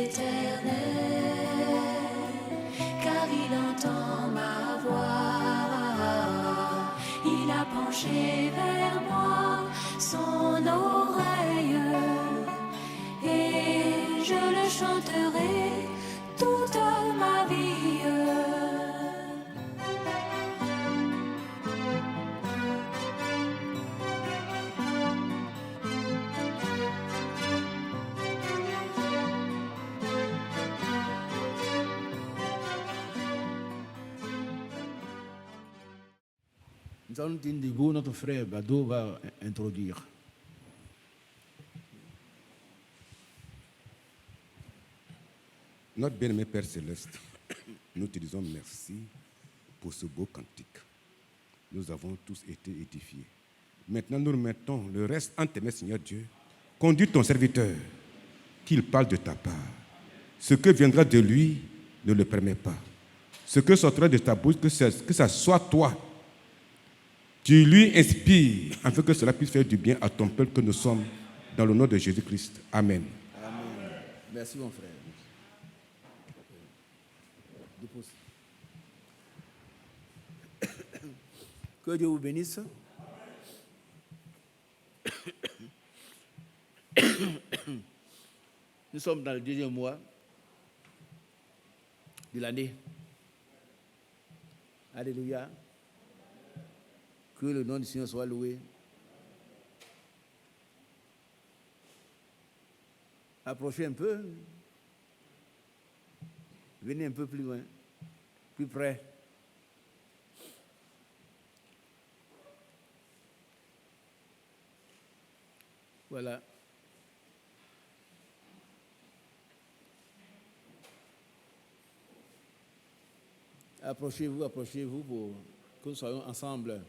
l'Éternel, car il entend ma voix. Il a penché vers moi son oreille, et je le chanterai toute ma vie. Nous allons Tindigo, notre frère Bado va introduire. Notre bien-aimé Père Céleste, nous te disons merci pour ce beau cantique. Nous avons tous été édifiés. Maintenant, nous remettons le reste entre tes mains, Seigneur Dieu. Conduis ton serviteur, qu'il parle de ta part. Ce que viendra de lui, ne le permets pas. Ce que sortira de ta bouche, que ça soit toi. Tu lui inspires, afin que cela puisse faire du bien à ton peuple que nous sommes, dans le nom de Jésus-Christ. Amen. Amen. Merci, mon frère. Dépose. Que Dieu vous bénisse. Nous sommes dans le deuxième mois de l'année. Alléluia. Que le nom du Seigneur soit loué. Approchez un peu. Venez un peu plus loin, plus près. Voilà. Approchez-vous pour que nous soyons ensemble.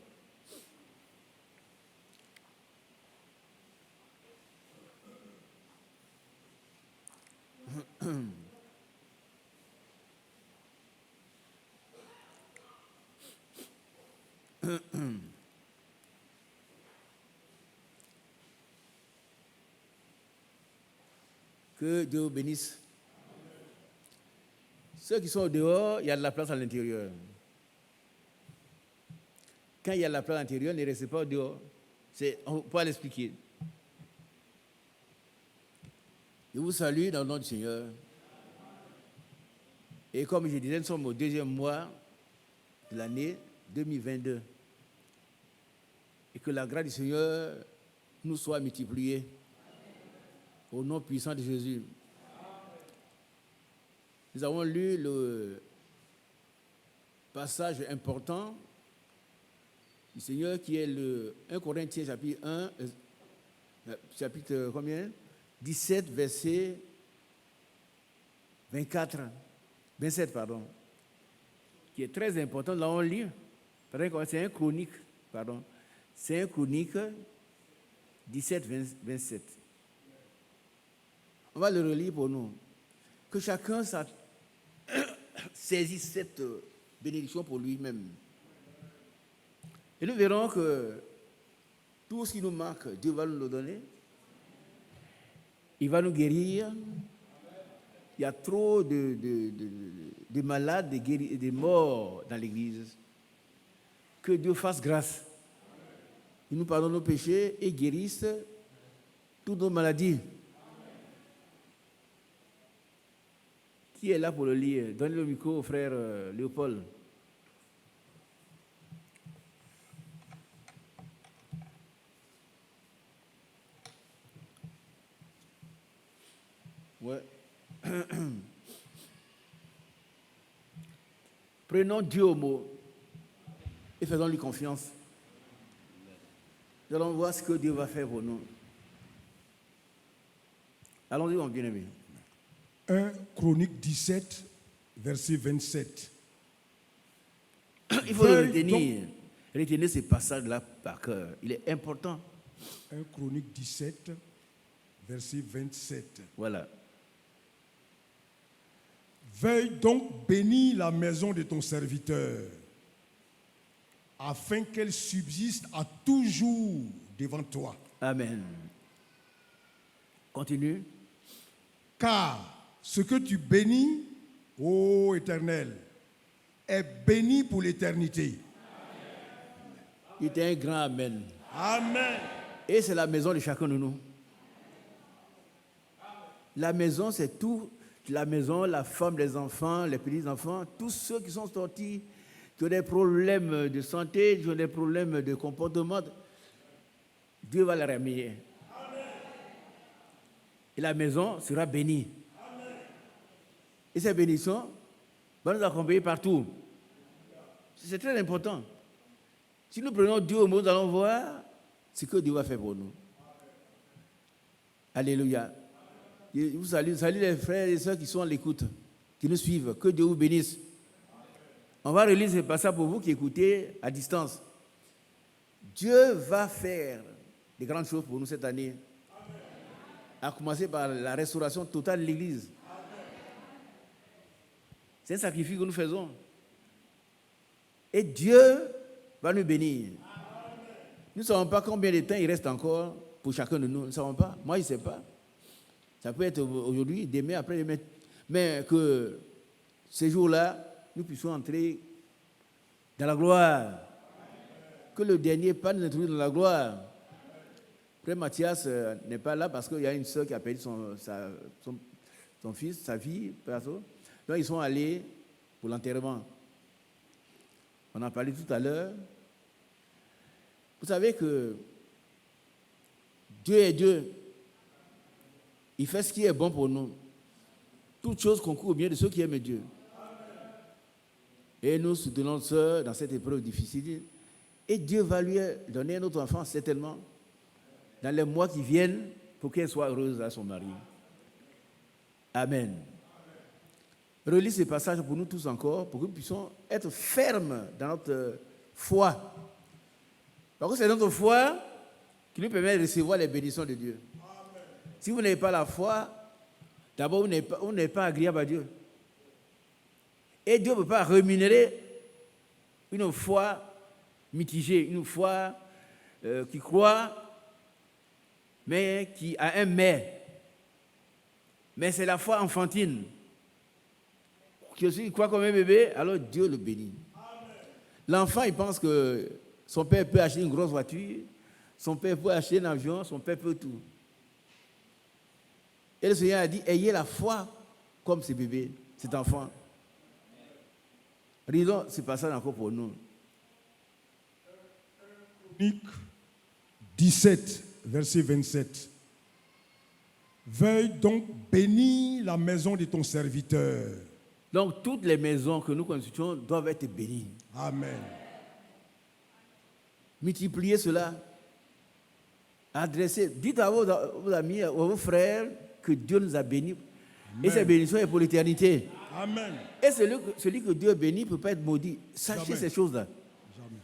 Que Dieu vous bénisse. Ceux qui sont au dehors, il y a de la place à l'intérieur. Quand il y a de la place à l'intérieur, ne restez pas au dehors. On peut l'expliquer. Je vous salue dans le nom du Seigneur. Et comme je disais, nous sommes au deuxième mois de l'année 2022. Et que la grâce du Seigneur nous soit multipliée. Au nom puissant de Jésus. Nous avons lu le passage important du Seigneur qui est le 1 Corinthiens chapitre 1, chapitre combien 17, verset 27, qui est très important. Là, on lit, c'est un chronique, c'est un chronique 17, 27. On va le relire pour nous. Que chacun saisisse cette bénédiction pour lui-même. Et nous verrons que tout ce qui nous manque, Dieu va nous le donner. Il va nous guérir. Il y a trop de malades, de morts dans l'Église. Que Dieu fasse grâce. Il nous pardonne nos péchés et guérisse toutes nos maladies. Qui est là pour le lire? Donnez le micro au frère Léopold. Ouais. Prenons Dieu au mot et faisons-lui confiance. Nous allons voir ce que Dieu va faire pour nous. Allons-y, mon bien-aimé. 1 Chronique 17, verset 27. Il faut le retenir. Retenez ce passage-là par cœur. Il est important. 1 Chronique 17, verset 27. Voilà. Veuille donc bénir la maison de ton serviteur, afin qu'elle subsiste à toujours devant toi. Amen. Continue. Car Ce que tu bénis, ô Éternel, est béni pour l'éternité. Il était un grand Amen. Amen. Et c'est la maison de chacun de nous. La maison, c'est tout. La maison, la femme, les enfants, les petits-enfants, tous ceux qui sont sortis, qui ont des problèmes de santé, qui ont des problèmes de comportement, Dieu va les ramener. Et la maison sera bénie. Et ces bénédictions vont nous accompagner partout. C'est très important. Si nous prenons Dieu au mot, nous allons voir ce que Dieu va faire pour nous. Alléluia. Je vous salue les frères et sœurs qui sont à l'écoute, qui nous suivent. Que Dieu vous bénisse. On va relire ce passage pour vous qui écoutez à distance. Dieu va faire des grandes choses pour nous cette année. À commencer par la restauration totale de l'Église. C'est un sacrifice que nous faisons. Et Dieu va nous bénir. Nous ne savons pas combien de temps il reste encore pour chacun de nous. Nous ne savons pas. Moi, je ne sais pas. Ça peut être aujourd'hui, demain, après-demain. Mais que ces jours-là, nous puissions entrer dans la gloire. Que le dernier pas nous introduise dans la gloire. Frère Mathias n'est pas là parce qu'il y a une soeur qui a perdu son fils, sa fille, perso. Donc ils sont allés pour l'enterrement. On en parlait tout à l'heure. Vous savez que Dieu est Dieu. Il fait ce qui est bon pour nous. Toutes choses concourent au bien de ceux qui aiment Dieu. Et nous soutenons sœur dans cette épreuve difficile. Et Dieu va lui donner un autre enfant, certainement, dans les mois qui viennent, pour qu'elle soit heureuse à son mari. Amen. Relis ce passage pour nous tous encore, pour que nous puissions être fermes dans notre foi. Parce que c'est notre foi qui nous permet de recevoir les bénédictions de Dieu. Amen. Si vous n'avez pas la foi, d'abord vous n'êtes pas agréable à Dieu. Et Dieu ne peut pas rémunérer une foi mitigée, une foi qui croit, mais qui a un mais. Mais c'est la foi enfantine. Qui croit comme un bébé, alors Dieu le bénit. Amen. L'enfant, il pense que son père peut acheter une grosse voiture, son père peut acheter un avion, son père peut tout. Et le Seigneur a dit, ayez la foi comme ce bébé, cet enfant. Lisons ce passage encore pour nous. Chronique 17, verset 27. Veuille donc bénir la maison de ton serviteur. Donc, toutes les maisons que nous constituons doivent être bénies. Amen. Multipliez cela. Adressez. Dites à vos amis, à vos frères que Dieu nous a bénis. Amen. Et cette bénédiction est pour l'éternité. Amen. Et celui que Dieu bénit ne peut pas être maudit. Sachez Jamais. Ces choses-là. Jamais.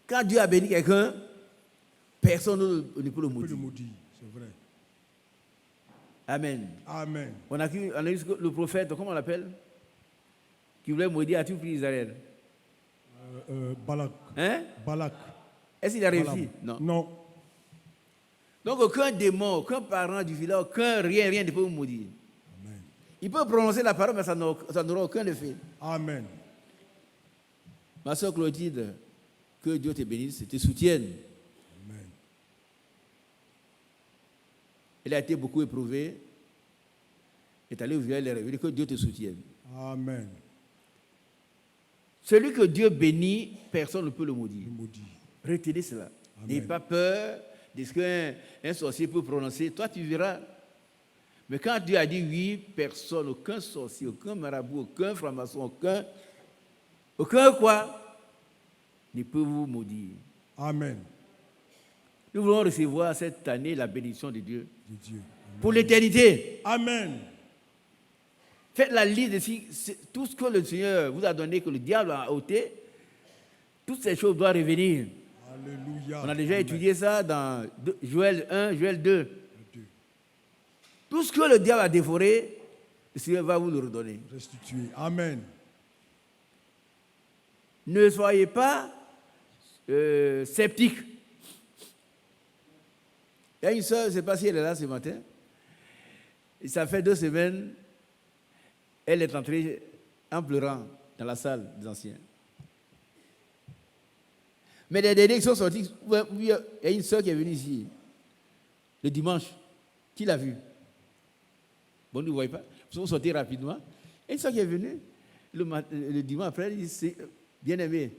Quand Dieu a béni quelqu'un, personne ne peut le On peut le maudire. maudire, c'est vrai. Amen. Amen. On a eu le prophète, comment on l'appelle, qui voulait maudire à tout pays d'Israël. Balak. Hein? Balak. Est-ce qu'il a réussi? Balaam. Non. Non. Donc aucun démon, aucun parent du village, rien ne peut vous maudire. Amen. Il peut prononcer la parole, mais ça n'aura aucun effet. Amen. Ma soeur Clotilde, que Dieu te bénisse, te soutienne. Amen. Elle a été beaucoup éprouvée. Elle est allée au village, elle est revenue, que Dieu te soutienne. Amen. Celui que Dieu bénit, personne ne peut le maudire. Le maudit. Retenez cela. Amen. N'ayez pas peur de ce qu'un sorcier peut prononcer. Toi, tu verras. Mais quand Dieu a dit oui, personne, aucun sorcier, aucun marabout, aucun franc-maçon, aucun quoi, ne peut vous maudire. Amen. Nous voulons recevoir cette année la bénédiction de Dieu. De Dieu. Amen. Pour l'éternité. Amen. Faites la liste de tout ce que le Seigneur vous a donné, que le diable a ôté. Toutes ces choses doivent revenir. Alléluia. On a déjà Amen. étudié ça dans Joël 1, Joël 2. Tout ce que le diable a dévoré, le Seigneur va vous le redonner. Restituer. Amen. Ne soyez pas sceptiques. Il y a une soeur, je ne sais pas si elle est là ce matin. Et ça fait 2 semaines, elle est entrée en pleurant dans la salle des anciens. Mais les derniers qui sont sortis, il y a une soeur qui est venue ici, le dimanche. Qui l'a vu? Bon, vous ne voyez pas. Vous sortez rapidement. Et une soeur qui est venue, le dimanche après, elle dit, c'est bien aimé.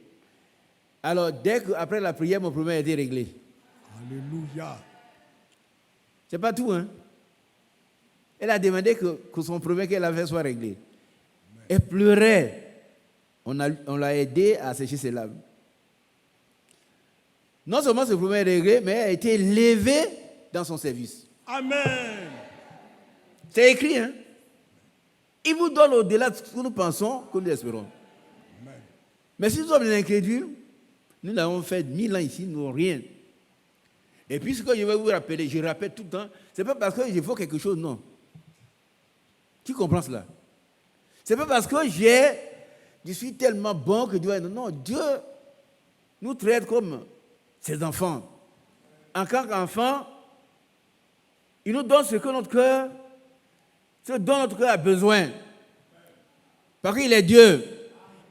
Alors, dès qu'après la prière, mon problème a été réglé. Alléluia. C'est pas tout, hein. Elle a demandé que son problème qu'elle avait soit réglé. Elle pleurait. On l'a aidé à sécher ses larmes. Non seulement ce problème est réglé, mais elle a été élevée dans son service. Amen. C'est écrit, hein. Il vous donne au-delà de ce que nous pensons, que nous espérons. Amen. Mais si nous sommes des incrédules, nous l'avons fait 1000 ans ici, nous n'avons rien. Et puis ce que je vais vous rappeler, je rappelle tout le temps, ce n'est pas parce que je fais quelque chose, non. Qui comprend cela? Ce n'est pas parce que je suis tellement bon que Dieu... Non, Dieu nous traite comme ses enfants. En tant qu'enfants, il nous donne ce que notre cœur, ce dont notre cœur a besoin. Parce qu'il est Dieu.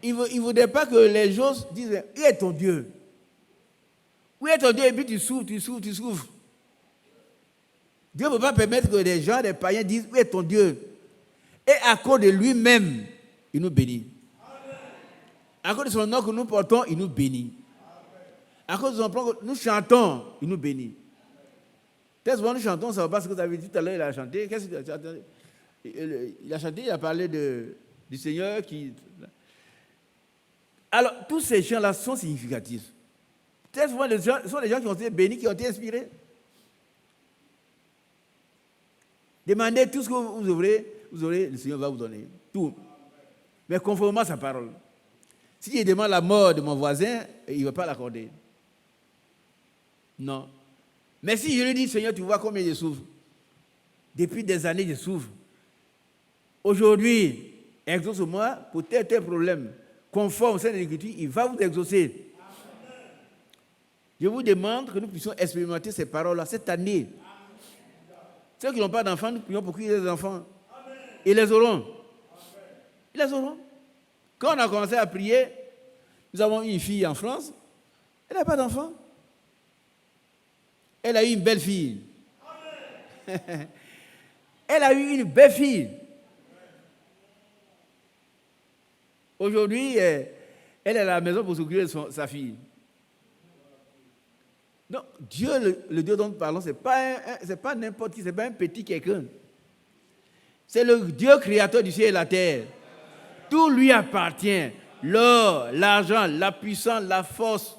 Il ne voudrait pas que les gens disent, où est ton Dieu? Où est ton Dieu? Et puis tu souffres. Dieu ne peut pas permettre que les gens, les païens disent, où est ton Dieu? Et à cause de lui-même, il nous bénit. À cause de son nom que nous portons, il nous bénit. À cause de son plan que nous chantons, il nous bénit. Très souvent nous chantons, ça ne va pas ce que vous avez dit tout à l'heure, il a chanté. Qu'est-ce qu'il a chanté? Il a chanté, il a parlé du Seigneur qui... Alors, tous ces chants-là sont significatifs. Très souvent, ce sont des gens qui ont été bénis, qui ont été inspirés. Demandez tout ce que vous aurez, le Seigneur va vous donner. Tout. Mais conformément à sa parole. Si je demande la mort de mon voisin, il ne va pas l'accorder. Non. Mais si je lui dis, Seigneur, tu vois combien je souffre. Depuis des années, je souffre. Aujourd'hui, exauce-moi pour tel problème. Conforme au sein de l'Écriture, il va vous exaucer. Je vous demande que nous puissions expérimenter ces paroles-là cette année. Ceux qui n'ont pas d'enfants, nous prions pour qu'ils aient des enfants. Ils les auront. Ils les auront. Quand on a commencé à prier, nous avons eu une fille en France. Elle n'a pas d'enfant. Elle a eu une belle fille. Elle a eu une belle fille. Aujourd'hui, elle est à la maison pour s'occuper de sa fille. Non, Dieu, le Dieu dont nous parlons, ce n'est pas n'importe qui, ce n'est pas un petit quelqu'un. C'est le Dieu créateur du ciel et de la terre. Tout lui appartient. L'or, l'argent, la puissance, la force.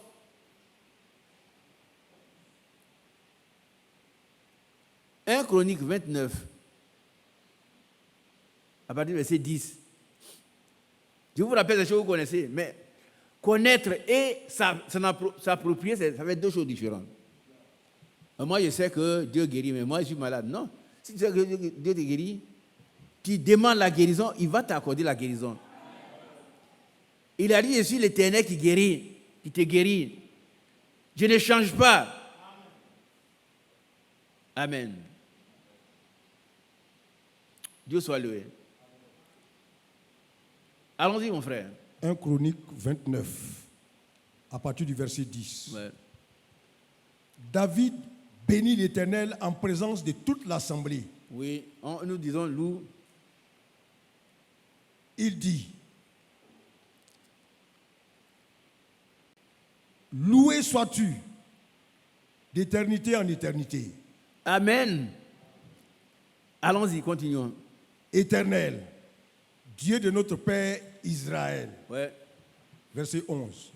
Un Chronique 29, à partir du verset 10. Je vous rappelle les choses que vous connaissez, mais connaître et s'approprier, ça fait deux choses différentes. Moi, je sais que Dieu guérit, mais moi, je suis malade. Non. Si tu sais que Dieu te guérit, tu demandes la guérison, il va t'accorder la guérison. Il a dit, je suis l'Éternel qui guérit, qui te guérit. Je ne change pas. Amen. Dieu soit loué. Allons-y, mon frère. 1 Chronique 29, à partir du verset 10. Ouais. David bénit l'Éternel en présence de toute l'assemblée. Oui, nous disons loue. Il dit, loué sois-tu d'éternité en éternité. Amen. Allons-y, continuons. Éternel, Dieu de notre Père Israël. Ouais. Verset 11.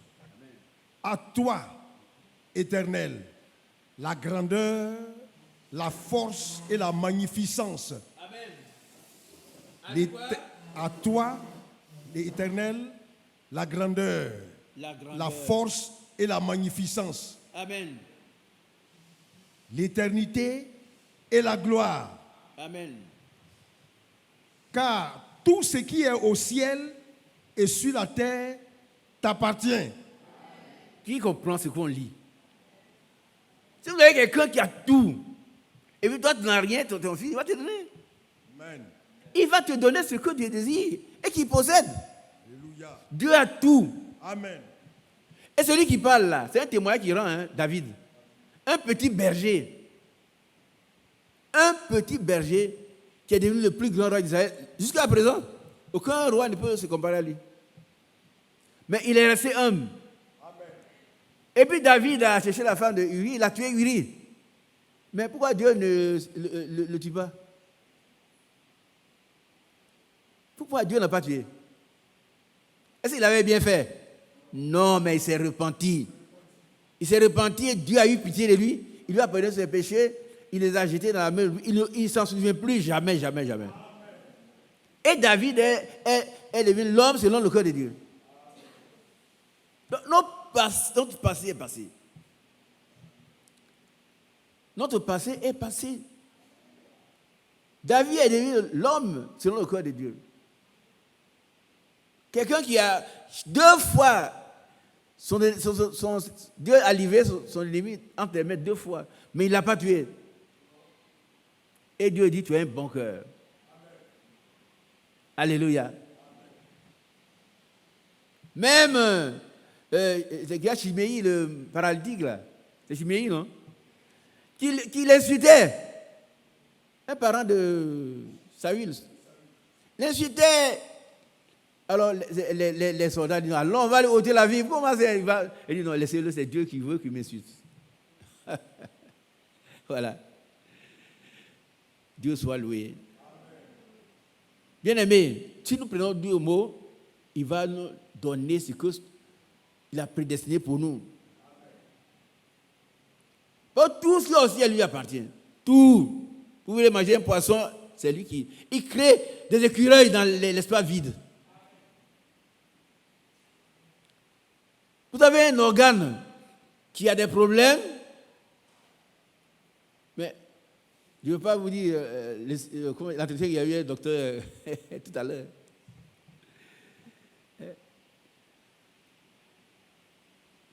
À toi, Éternel, la grandeur, la force et la magnificence. Amen. À toi, l'Éternel, la grandeur, la force et la magnificence. Amen. L'éternité et la gloire. Amen. Car tout ce qui est au ciel et sur la terre t'appartient. Qui comprend ce qu'on lit? Si vous avez quelqu'un qui a tout, et puis toi tu n'as rien, ton fils va te donner. Amen. Il va te donner ce que tu désires et qu'il possède. Alléluia. Dieu a tout. Amen. Et celui qui parle là, c'est un témoin qui rend, hein, David. Un petit berger. Un petit berger qui est devenu le plus grand roi d'Israël. Jusqu'à présent, aucun roi ne peut se comparer à lui. Mais il est resté humble. Et puis David a cherché la femme de Uri, il a tué Uri. Mais pourquoi Dieu ne le tue pas? Pourquoi Dieu n'a pas tué? Est-ce qu'il avait bien fait? Non, mais il s'est repenti. Il s'est repenti et Dieu a eu pitié de lui. Il lui a pardonné ses péchés. Il les a jetés dans la mer. Il ne s'en souvient plus jamais, jamais, jamais. Et David est devenu l'homme selon le cœur de Dieu. Donc, notre passé est passé. Notre passé est passé. David est devenu l'homme selon le cœur de Dieu. Quelqu'un qui a 2 fois, Dieu a livré son ennemi entre les mains 2 fois, mais il ne l'a pas tué. Et Dieu dit, tu as un bon cœur. Amen. Alléluia. Même, c'est qu'il y a Chiméi, le paralytique là, c'est Chiméi, non? Qui l'insultait. Un parent de Saül. L'insultait. Alors les soldats disent, allons, on va lui ôter la vie. Comment ça il va? Il dit, non, laissez-le, c'est Dieu qui veut qu'il m'insulte. Voilà. Dieu soit loué. Bien-aimé, si nous prenons Dieu au mot, il va nous donner ce qu'il a prédestiné pour nous. Tout ce qui est au ciel lui appartient. Tout. Vous voulez manger un poisson, c'est lui qui... Il crée des écureuils dans l'espace vide. Vous avez un organe qui a des problèmes, mais je ne veux pas vous dire l'entretien qu'il y a eu un docteur tout à l'heure.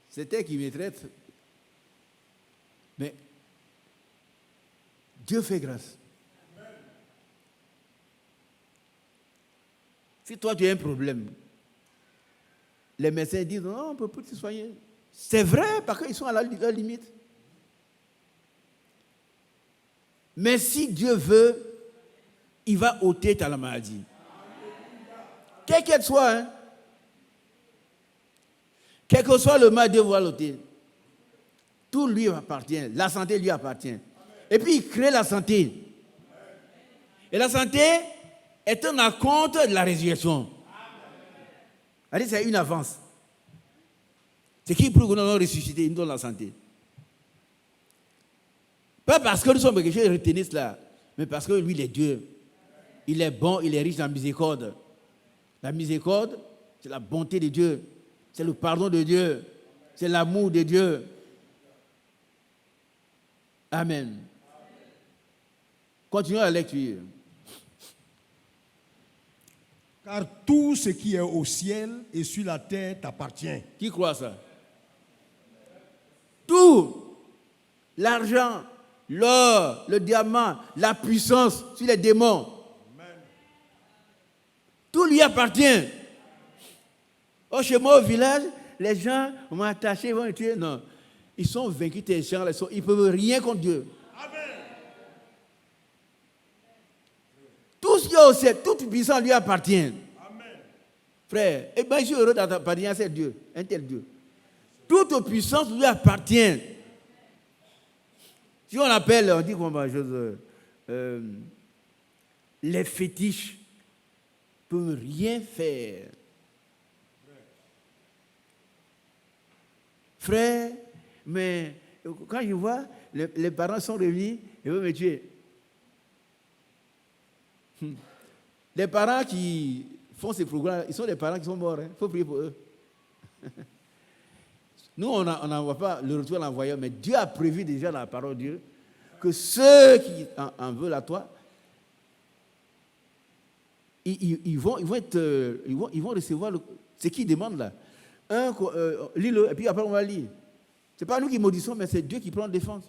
C'était qui me traite. Mais Dieu fait grâce. Si toi tu as un problème, les médecins disent non, on ne peut plus te soigner. C'est vrai parce qu'ils sont à leur limite. Mais si Dieu veut, il va ôter ta maladie. Quelle qu'elle soit, hein? Quel que soit le mal, Dieu va l'ôter. Tout lui appartient. La santé lui appartient. Et puis il crée la santé. Et la santé est un acompte de la résurrection. C'est une avance. C'est qui prouve que nous allons ressusciter, il nous donne la santé. Pas parce que nous sommes pécheurs et retenir cela, mais parce que lui, il est Dieu. Il est bon, il est riche en miséricorde. La miséricorde, c'est la bonté de Dieu. C'est le pardon de Dieu. C'est l'amour de Dieu. Amen. Continuons la lecture. Car tout ce qui est au ciel et sur la terre t'appartient. Qui croit ça? Tout. L'argent, l'or, le diamant, la puissance sur les démons. Amen. Tout lui appartient. Oh, chez moi au village, les gens m'ont attaché, ils vont me tuer. Non. Ils sont vaincus, tes gens, ils ne peuvent rien contre Dieu. Amen. Tout ce qui est au ciel, toute puissance lui appartient. Amen. Frère, eh bien, je suis heureux d'appartenir à ce Dieu, un tel Dieu. Toute puissance lui appartient. Si on appelle, on dit comment les fétiches ne peuvent rien faire. Frère, mais quand je vois, les parents sont revenus, ils veulent me tuer. Les parents qui font ces programmes, ils sont des parents qui sont morts. Il faut prier pour eux. Nous, on n'envoie pas le retour à l'envoyeur, mais Dieu a prévu déjà dans la parole de Dieu que ceux qui en veulent à toi, ils vont recevoir ce qu'ils demandent là. Lis-le, et puis après on va lire. Ce n'est pas nous qui maudissons, mais c'est Dieu qui prend défense.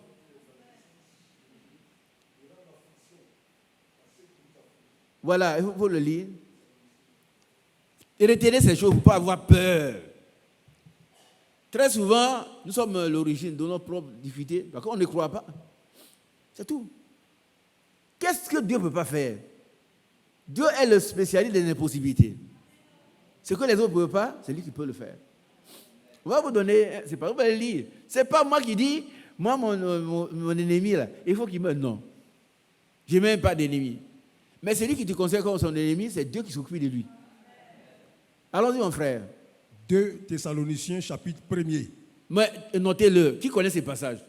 Voilà, il faut le lire. Et retenez ces choses pour ne pas avoir peur. Très souvent, nous sommes l'origine de nos propres difficultés parce qu'on ne croit pas. C'est tout. Qu'est-ce que Dieu ne peut pas faire? Dieu est le spécialiste des impossibilités. Ce que les autres ne peuvent pas, c'est lui qui peut le faire. On va vous donner, c'est pas vous allez lire. C'est pas moi qui dis, moi mon ennemi là, il faut qu'il meure. Non. Je n'ai même pas d'ennemi. Mais celui qui te considère comme son ennemi, c'est Dieu qui s'occupe de lui. Allons-y mon frère. 2 Thessaloniciens chapitre 1er. Mais notez-le. Qui connaît ces passages?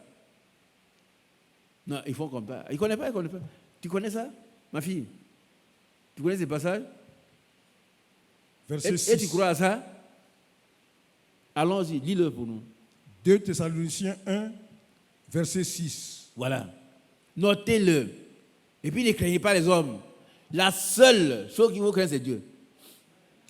Non, ils font comme ça. Ils ne connaissent pas, ils ne connaissent pas. Tu connais ça, ma fille? Tu connais ces passages? Verset 6. Et tu crois à ça? Allons-y, lis-le pour nous. 2 Thessaloniciens 1, verset 6. Voilà. Notez-le. Et puis ne craignez pas les hommes. La seule chose qu'il faut craindre, c'est Dieu.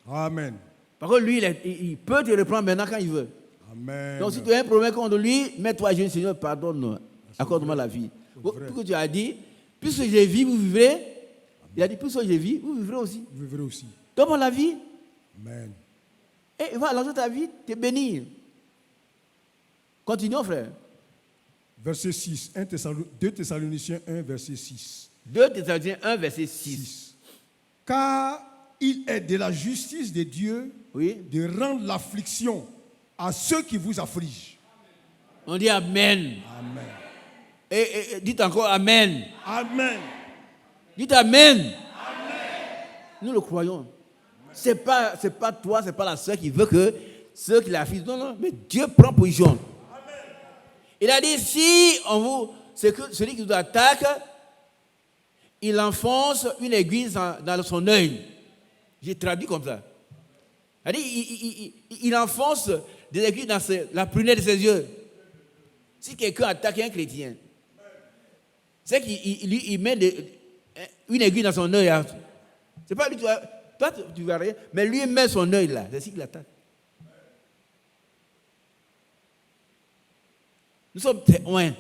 Amen. Par contre, lui, il peut te reprendre maintenant quand il veut. Amen. Donc, si tu as un problème contre lui, mets-toi à genoux, Seigneur, pardonne-moi. Accorde-moi la vie. Tout que tu as dit, puisque je vis, vous vivrez. Il a dit, puisque je vis, vous vivrez aussi. Vous vivrez aussi. Donne-moi la vie. Amen. Et il va lancer ta vie, te bénir. Continuons, frère. Verset 6. 2 Thessaloniciens 1, verset 6. 2 Thessaloniciens 1, verset 6. Car il est de la justice de Dieu Oui. de rendre l'affliction à ceux qui vous affligent. On dit Amen. Amen. Et dites encore Amen. Amen. Dites Amen. Amen. Nous le croyons. C'est pas toi, c'est pas la sœur qui veut que ceux qui l'affligent. Non, non, mais Dieu prend position. Amen. Il a dit, si celui qui vous attaque, il enfonce une aiguille dans son œil. J'ai traduit comme ça. Il a dit, il enfonce des aiguilles dans la prunelle de ses yeux. Si quelqu'un attaque un chrétien, c'est qu'il met une aiguille dans son œil. C'est pas lui, toi tu ne vois rien, mais lui il met son œil là. C'est ce qu'il attaque. Nous sommes témoins.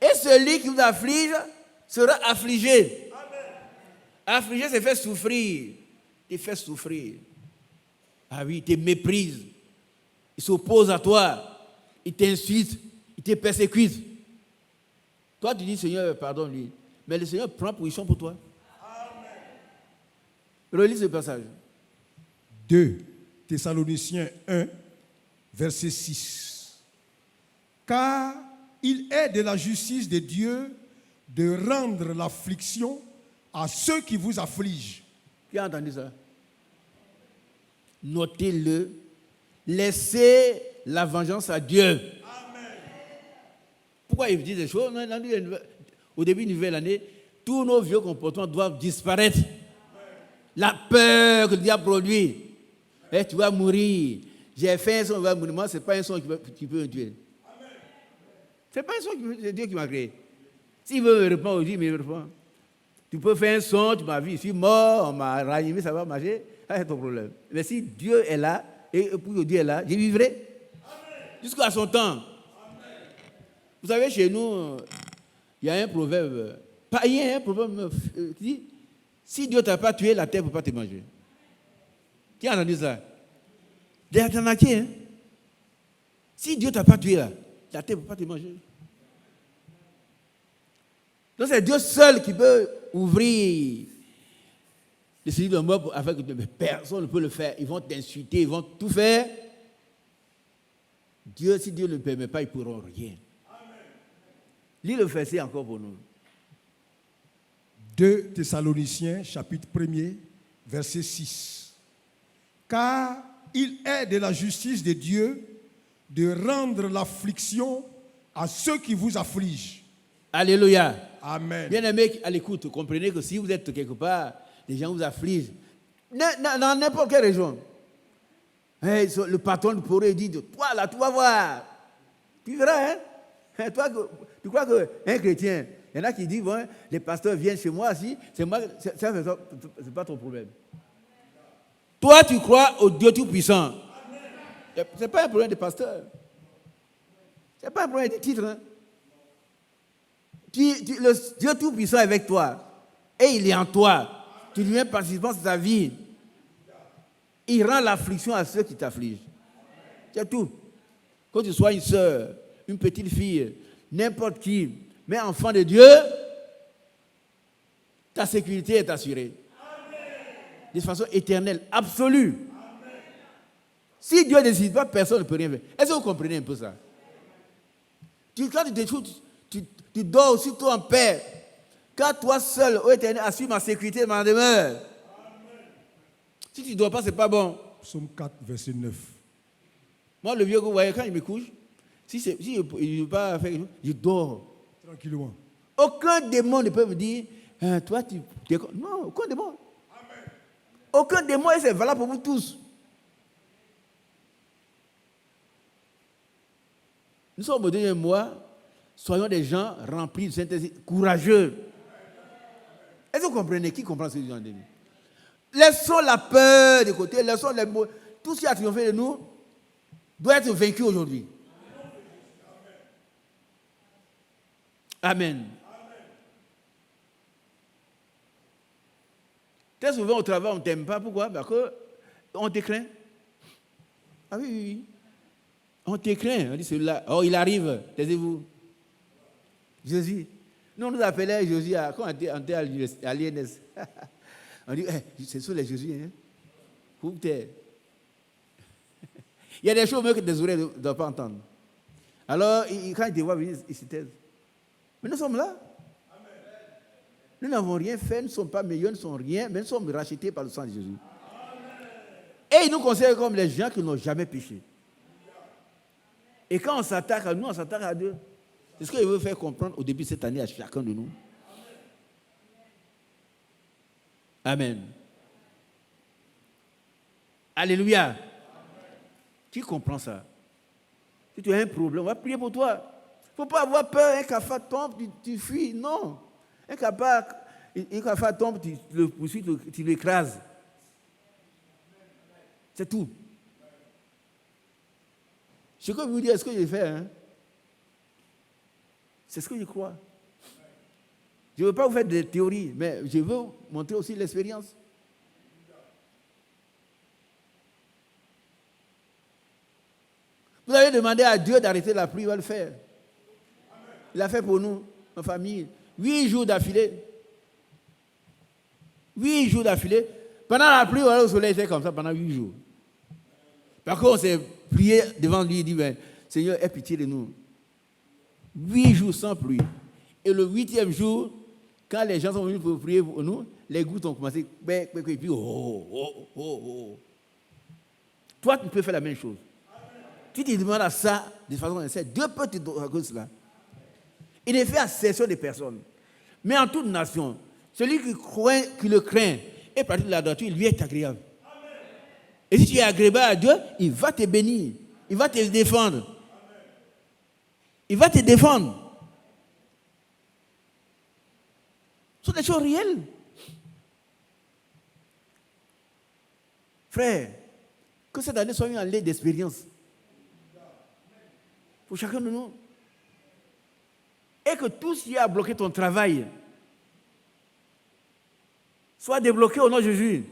Et celui qui vous afflige sera affligé. Affligé, c'est faire souffrir. Il fait souffrir. Ah oui, il te méprise. Il s'oppose à toi. Il t'insulte. Il te persécute. Toi, tu dis, Seigneur, pardonne-lui. Mais le Seigneur prend position pour toi. Relis ce passage. 2 Thessaloniciens 1, verset 6. Car il est de la justice de Dieu de rendre l'affliction à ceux qui vous affligent. Qui a entendu ça? Notez-le. Laissez la vengeance à Dieu. Amen. Pourquoi il dit des choses? Au début de la nouvelle année, tous nos vieux comportements doivent disparaître. La peur que le diable produit. Eh, tu vas mourir. J'ai fait un son, tu vas mourir. Moi, ce n'est pas un son qui peut me tuer. Ce n'est pas un son que c'est Dieu qui m'a créé. S'il veut me répondre aujourd'hui, il me répond. Tu peux faire un son, tu m'as vu, je suis mort, on m'a ranimé, ça va marcher. Ça, c'est ton problème. Mais si Dieu est là, et pour Dieu est là, je vivrai. Jusqu'à son temps. Amen. Vous savez, chez nous, il y a un proverbe. Il y a un proverbe qui dit, si Dieu ne t'a pas tué, la terre ne peut pas te manger. Qui a entendu ça? Des alternatives. Hein? Si Dieu ne t'a pas tué, la terre ne peut pas te manger. Donc c'est Dieu seul qui peut ouvrir le cellules de mort afin que personne ne peut le faire. Ils vont t'insulter, ils vont tout faire. Dieu, si Dieu ne le permet pas, ils ne pourront rien. Lis le verset encore pour nous. 2 Thessaloniciens, chapitre 1er, verset 6. Car il est de la justice de Dieu de rendre l'affliction à ceux qui vous affligent. Alléluia. Amen. Bien-aimés, à l'écoute, comprenez que si vous êtes quelque part, les gens vous affligent, dans n'importe quelle région, le patron pourrait dire, toi là, tu vas voir. Tu verras, hein? Toi, tu crois qu'un chrétien, il y en a qui disent, bon, les pasteurs viennent chez moi, si, c'est moi, c'est pas ton problème. Toi, tu crois au Dieu Tout-Puissant. Ce n'est pas un problème des pasteurs. Ce n'est pas un problème des titres. Hein? Le Dieu Tout-Puissant est avec toi. et il est en toi. Tu deviens participant de sa vie. Il rend l'affliction à ceux qui t'affligent. C'est tout. Quand tu sois une soeur, une petite fille, n'importe qui, mais enfant de Dieu, ta sécurité est assurée. De façon éternelle, absolue. Si Dieu ne décide pas, personne ne peut rien faire. Est-ce que vous comprenez un peu ça? Quand tu t'échoues, tu dors aussi toi en paix. Quand toi seul, ô Éternel, assure ma sécurité, ma demeure. Si tu ne dors pas, ce n'est pas bon. Psaume 4, verset 9. Moi, le vieux que vous voyez, quand il me couche, si je ne veux pas faire quelque chose, je dors. Tranquillement. Aucun démon ne peut me dire, toi, tu... Non, aucun démon. Amen. Aucun démon, et c'est valable pour vous tous. Nous sommes au deuxième mois, soyons des gens remplis de Saint-Esprit, courageux. Est-ce que vous comprenez? Qui comprend ce que je dis? Laissons la peur de côté, laissons les mots. Tout ce qui a triomphé de nous doit être vaincu aujourd'hui. Amen. Très souvent au travail, on ne t'aime pas. Pourquoi? Parce qu'on te craint. Ah oui, oui, oui. On te craint. On dit celui-là. Oh, il arrive. Taisez-vous. Jésus. Nous, on nous appelait Jésus quand on était à l'INS. On dit, c'est sur les Jésus. Hein? Il y a des choses même que des oreilles ne doivent pas entendre. Alors, quand ils te voient venir, ils se taisent. Mais nous sommes là. Nous n'avons rien fait, nous ne sommes pas meilleurs, nous ne sommes rien, mais nous sommes rachetés par le sang de Jésus. Et ils nous considèrent comme les gens qui n'ont jamais péché. Et quand on s'attaque à nous, on s'attaque à Dieu. C'est ce qu'il veut faire comprendre au début de cette année à chacun de nous. Amen. Alléluia. Qui comprend ça? Si tu as un problème, on va prier pour toi. Il ne faut pas avoir peur, un cafard tombe, tu fuis. Non. Un cafard tombe, tu le poursuis, tu l'écrases. C'est tout. Ce que je vous dis, est-ce que je fais, hein? C'est ce que je crois. Je ne veux pas vous faire des théories, mais je veux montrer aussi l'expérience. Vous avez demandé à Dieu d'arrêter la pluie, il va le faire. Il l'a fait pour nous, nos familles. 8 jours d'affilée. 8 jours d'affilée. Pendant la pluie, on allait au soleil, c'était comme ça pendant 8 jours. Par contre, on s'est prié devant lui, il dit, Seigneur, aie pitié de nous. 8 jours sans pluie. Et le 8e jour, quand les gens sont venus pour prier pour nous, les gouttes ont commencé, et puis, Toi, tu peux faire la même chose. Tu te demandes à ça de façon sincère. Dieu peut te donner cela. Il est fait à cession des personnes. Mais en toute nation, celui qui le craint et pratique la droiture, lui est agréable. Amen. Et si tu es agréable à Dieu, il va te bénir. Il va te défendre. Amen. Il va te défendre. Ce sont des choses réelles. Frère, que cette année soit une année d'expérience. Pour chacun de nous. Et que tout ce qui a bloqué ton travail soit débloqué au nom de Jésus.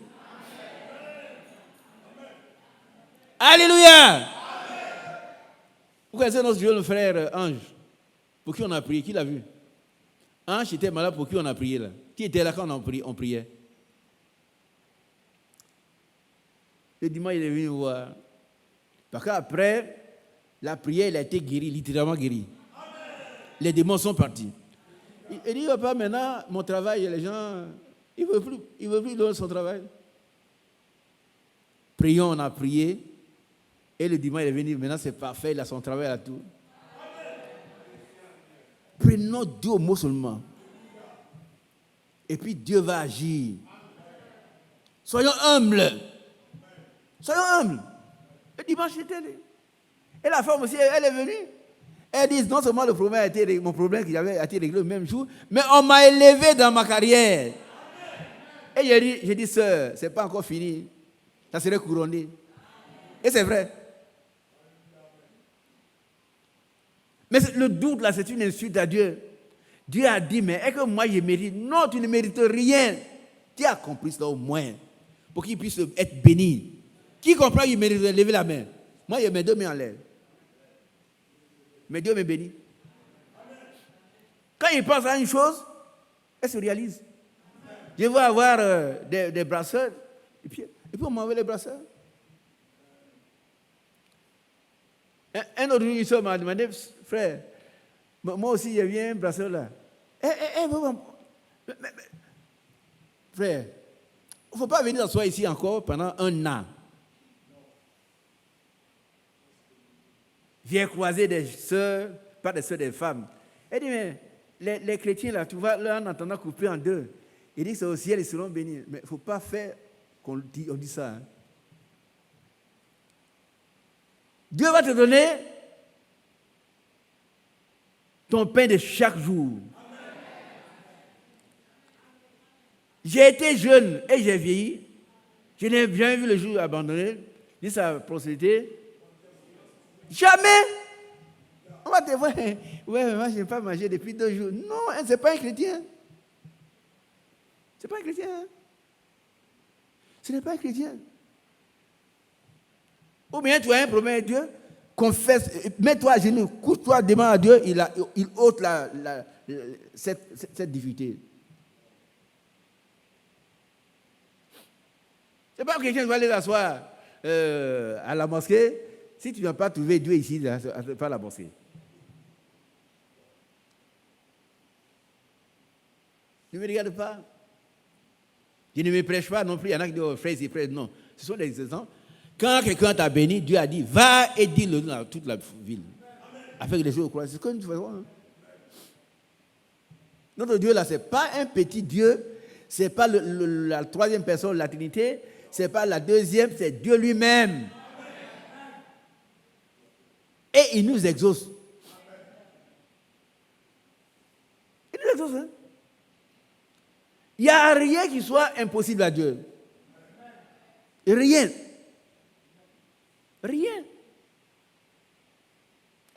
Amen. Alléluia. Amen. Vous connaissez notre jeune frère Ange, pour qui on a prié. Qui l'a vu? Ange était malade, pour qui on a prié là? Qui était là quand on priait? Le dimanche, il est venu voir. Parce qu'après la prière, il a été guéri, littéralement guéri. Les démons sont partis. Il dit, papa, maintenant, mon travail, les gens, ils ne veulent plus donner son travail. Prions, on a prié. Et le dimanche, il est venu, maintenant c'est parfait, il a son travail à tout. Prenons Dieu au mot seulement. Et puis Dieu va agir. Soyons humbles. Soyons humbles. Le dimanche, c'était lui. Et la femme aussi, elle est venue. Elle dit, non seulement le problème a été réglé, mon problème qui avait été réglé le même jour, mais on m'a élevé dans ma carrière. Amen. Et j'ai dit, sœur, ce n'est pas encore fini. Ça serait couronné. Et c'est vrai. Mais le doute là, c'est une insulte à Dieu. Dieu a dit, mais est-ce que moi je mérite? Non, tu ne mérites rien. Tu as compris cela au moins, pour qu'il puisse être béni. Qui comprend qu'il mérite de lever la main? Moi, je mets 2 mains en l'air. Mais Dieu me bénit. Quand il pense à une chose, elle se réalise. Je veux avoir des brasseurs, et puis on m'envoie les brasseurs. Un autre jour, il m'a demandé, frère, moi aussi, il y a un brasseur là. Frère, il ne faut pas venir s'asseoir ici encore pendant 1 an. Viens croiser des sœurs, pas des sœurs, des femmes. Elle dit, mais les chrétiens là, tu vois, là, en entendant couper en 2. Il dit, c'est au ciel, ils seront bénis. Mais il ne faut pas faire qu'on dit ça. Hein. Dieu va te donner ton pain de chaque jour. J'ai été jeune et j'ai vieilli. Je n'ai jamais vu le jour abandonné. Dit sa prospérité. Jamais. On va te voir. Ouais, moi, je n'ai pas mangé depuis 2 jours. Non, ce n'est pas un chrétien. Ce n'est pas un chrétien. Hein? Ce n'est pas un chrétien. Ou bien tu as un problème avec Dieu, confesse, mets-toi à genoux, couche-toi, demande à Dieu, il ôte cette difficulté. Ce n'est pas un chrétien qui va aller s'asseoir à la mosquée. Si tu n'as pas trouvé Dieu ici, pas la mosquée. Ne me regarde pas. Je ne me prêche pas non plus. Il y en a qui disent, oh, frère, c'est frère. Non, ce sont des exemples. Quand quelqu'un t'a béni, Dieu a dit, va et dis-le dans toute la ville. Afin que les gens croient. C'est ce que nous faisons. Hein. Notre Dieu là, ce n'est pas un petit Dieu. Ce n'est pas la 3e personne de la Trinité. Ce n'est pas la 2e, c'est Dieu lui-même. Et il nous exauce. Il nous exauce. Hein? Il n'y a rien qui soit impossible à Dieu. Rien. Rien.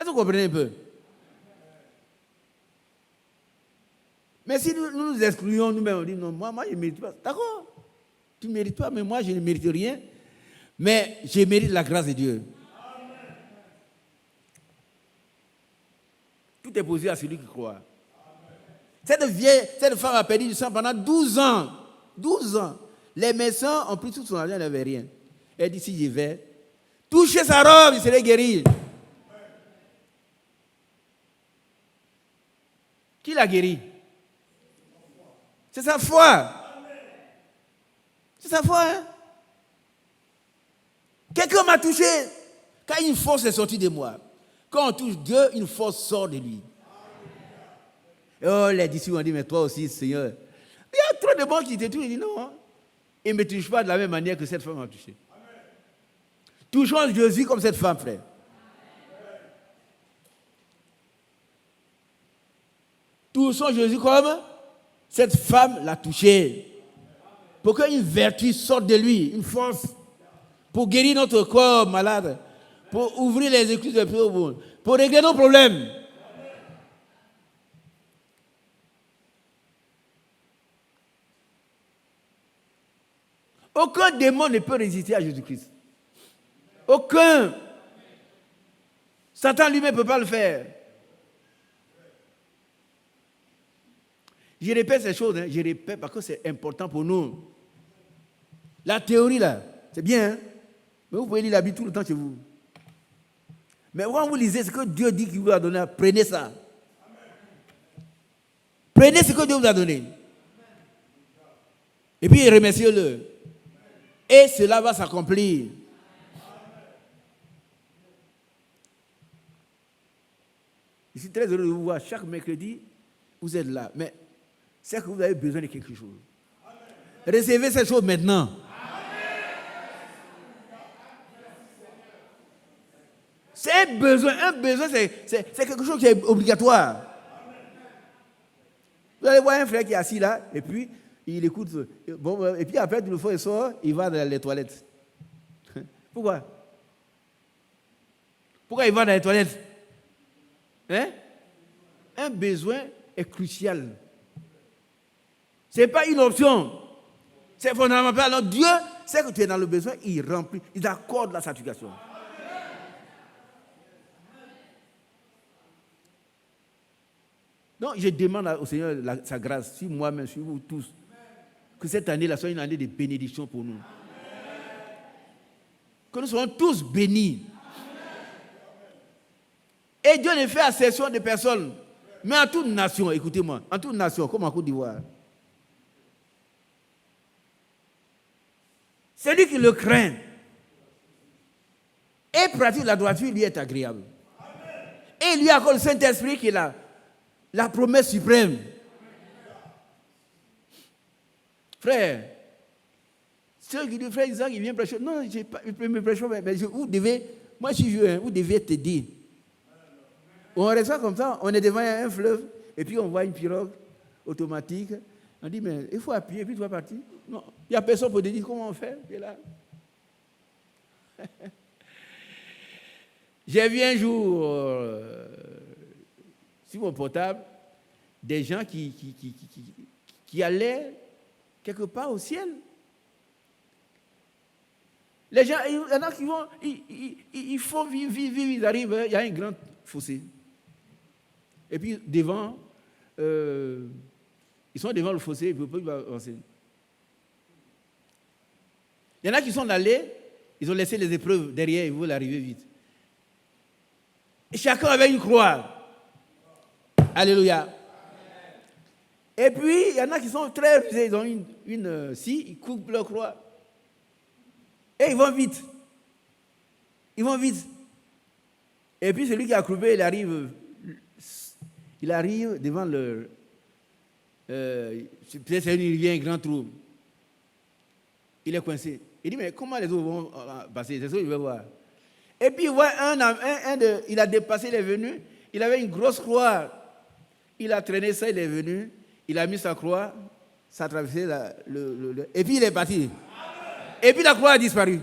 Est-ce que vous comprenez un peu? Mais si nous excluons nous-mêmes, on dit non, moi je ne mérite pas. D'accord, tu ne mérites pas, mais moi je ne mérite rien. Mais je mérite la grâce de Dieu. Tout est posé à celui qui croit. Cette femme a perdu du sang pendant 12 ans. 12 ans. Les médecins ont pris tout son argent, elle n'avait rien. Elle dit, si j'y vais, toucher sa robe, il serait guéri. Qui l'a guéri? C'est sa foi. C'est sa foi. Hein? Quelqu'un m'a touché. Quand une force est sortie de moi, quand on touche Dieu, une force sort de lui. Oh, les disciples ont dit, mais toi aussi, Seigneur. Il y a trop de gens qui te touchent. Il dit non. Hein? Il ne me touche pas de la même manière que cette femme m'a touché. Touchons Jésus comme cette femme, frère. Touchons Jésus comme cette femme l'a touché. Pour qu'une vertu sorte de lui, une force, pour guérir notre corps malade, pour ouvrir les écluses de Dieu, pour régler nos problèmes. Aucun démon ne peut résister à Jésus-Christ. Aucun. Satan lui-même ne peut pas le faire. Je répète ces choses, hein. Je répète parce que c'est important pour nous. La théorie, là, c'est bien, hein? Mais vous pouvez lire la Bible tout le temps chez vous. Mais quand vous lisez ce que Dieu dit qu'il vous a donné, prenez ça. Prenez ce que Dieu vous a donné. Et puis remerciez-le. Et cela va s'accomplir. Je suis très heureux de vous voir. Chaque mercredi, vous êtes là. Mais c'est que vous avez besoin de quelque chose. Recevez cette chose maintenant. C'est un besoin. Un besoin, c'est quelque chose qui est obligatoire. Vous allez voir un frère qui est assis là, et puis il écoute. Bon, et puis après, une fois il sort, il va dans les toilettes. Pourquoi? Pourquoi il va dans les toilettes? Hein? Un besoin est crucial. Ce n'est pas une option. C'est fondamental. Alors Dieu sait que tu es dans le besoin, il remplit, il accorde la satisfaction. Donc je demande au Seigneur sa grâce, sur moi-même, sur vous tous, que cette année-là soit une année de bénédiction pour nous. Que nous soyons tous bénis. Et Dieu ne fait exception de personnes, mais en toute nation, écoutez-moi, en toute nation, comme en Côte d'Ivoire. Celui qui le craint et pratique la droiture, lui est agréable. Et il lui accorde le Saint-Esprit qui est la promesse suprême. Frère, ceux qui disent, frère Isaac, il vient prêcher. Non, je ne me prêche pas, mais vous devez, moi je suis vieux, vous devez t'aider. On reste comme ça, on est devant un fleuve, et puis on voit une pirogue automatique. On dit, mais il faut appuyer, puis tu vas partir. Non, il n'y a personne pour te dire comment on fait. Tu es là. J'ai vu un jour, sur mon portable, des gens qui allaient quelque part au ciel. Les gens, il y en a qui vont, ils font vivre, ils arrivent, il y a un grand fossé. Et puis devant, ils sont devant le fossé, ils ne peuvent pas avancer. Il y en a qui sont allés, ils ont laissé les épreuves derrière, ils veulent arriver vite. Et chacun avait une croix. Alléluia. Et puis, il y en a qui sont très rusés, ils ont une scie, ils coupent leur croix. Et ils vont vite. Ils vont vite. Et puis, celui qui a coupé, il arrive devant le... peut-être c'est une rivière, un grand trou. Il est coincé. Il dit, mais comment les autres vont passer? C'est ça que je veux voir. Et puis, il voit il a dépassé, il est venu. Il avait une grosse croix. Il a traîné ça, il est venu. Il a mis sa croix, ça a traversé et puis il est parti. Et puis la croix a disparu.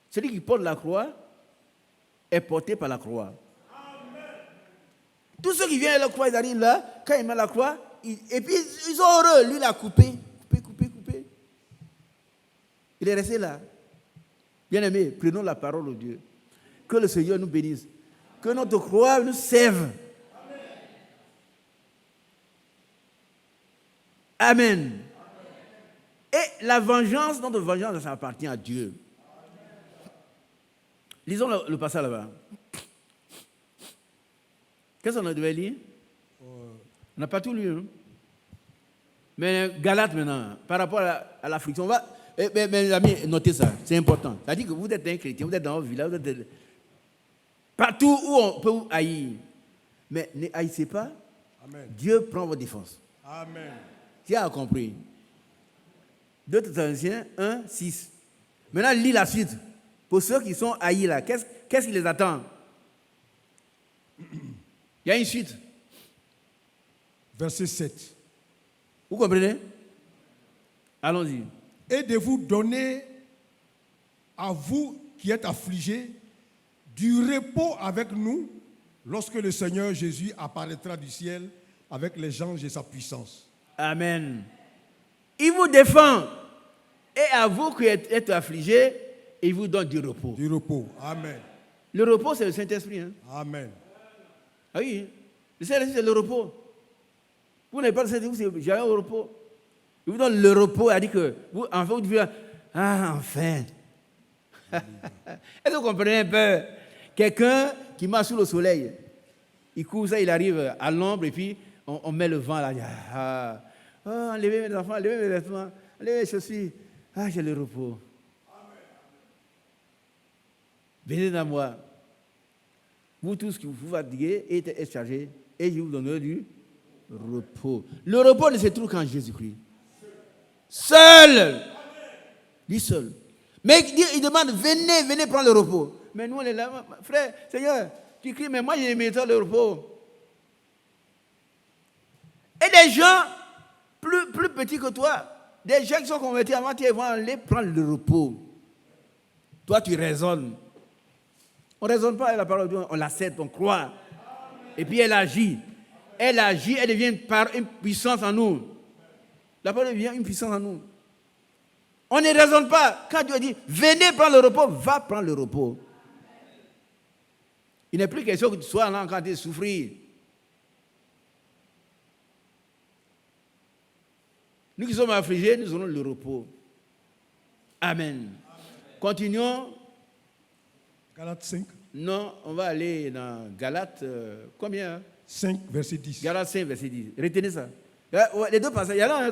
Celui qui porte la croix est porté par la croix. Tous ceux qui viennent à la croix, ils arrivent là, quand ils mettent la croix, et puis ils sont heureux. Lui, il a coupé. Il est resté là. Bien-aimés, prenons la parole de Dieu. Que le Seigneur nous bénisse. Que notre croix nous serve. Amen. Et la vengeance, notre vengeance, ça appartient à Dieu. Lisons le passage là-bas. Qu'est-ce qu'on devait lire? On n'a pas tout lu. Hein? Mais Galates maintenant, par rapport à l'affliction, mes amis, notez ça, c'est important. Ça dit que vous êtes un chrétien, vous êtes dans un village, vous êtes partout où on peut vous haïr. Mais ne haïssez pas. Amen. Dieu prend votre défense. Amen. Tu as compris. 2 Thessaloniciens 1, 6. Maintenant, lis la suite. Pour ceux qui sont haïs là, qu'est-ce qui les attend? Il y a une suite. Verset 7. Vous comprenez? Allons-y. Et de vous donner à vous qui êtes affligés du repos avec nous lorsque le Seigneur Jésus apparaîtra du ciel avec les anges et sa puissance. Amen. Il vous défend. Et à vous qui êtes affligés, il vous donne du repos. Du repos. Amen. Le repos, c'est le Saint-Esprit. Hein? Amen. Ah oui. Le Saint-Esprit, c'est le repos. Vous n'avez pas le Saint-Esprit, c'est jamais au repos. Il vous donne le repos. Il a dit que vous, enfin, vous devez... Ah, enfin. Est-ce que vous comprenez un peu? Quelqu'un qui marche sous le soleil, il court ça, il arrive à l'ombre et puis on met le vent là. Enlevez mes enfants, enlevez mes vêtements, enlevez mes chaussures. Ah, j'ai le repos. Venez à moi. Vous tous qui vous fatiguez et êtes chargés, et je vous donnerai du repos. Le repos ne se trouve qu'en Jésus-Christ. Seul. Lui seul. Mais il demande, venez prendre le repos. Mais nous, on est là, frère, Seigneur, tu cries, mais moi, je mérite le repos. Et des gens plus petits que toi, des gens qui sont convertis avant, ils vont aller prendre le repos. Toi, tu raisonnes. On ne raisonne pas avec la parole de Dieu, on l'accepte, on croit. Et puis elle agit. Elle agit, elle devient une puissance en nous. La parole devient une puissance en nous. On ne raisonne pas. Quand Dieu dit, venez prendre le repos, va prendre le repos. Il n'est plus question que tu sois là en train de souffrir. Nous qui sommes affligés, nous aurons le repos. Amen. Continuons. Galates 5. Non, on va aller dans Galates, combien hein? 5, verset 10. Galates 5, verset 10. Retenez ça. Les deux passages. Il y a là,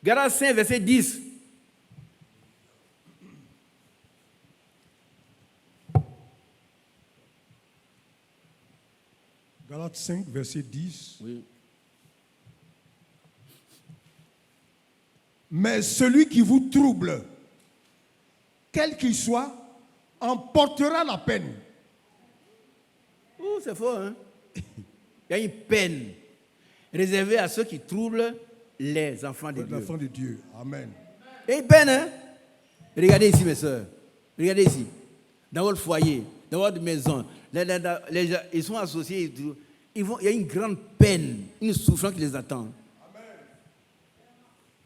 Galates 5, verset 10. Galates 5, verset 10. Oui. Mais celui qui vous trouble, quel qu'il soit, en portera la peine. Oh, c'est fort, hein? Il y a une peine réservée à ceux qui troublent les enfants de Dieu. L'enfant de Dieu. Amen. Il y a une peine, hein? Regardez ici, mes soeurs. Regardez ici. Dans votre foyer, dans votre maison, les gens, ils sont associés. Il y a une grande peine, une souffrance qui les attend.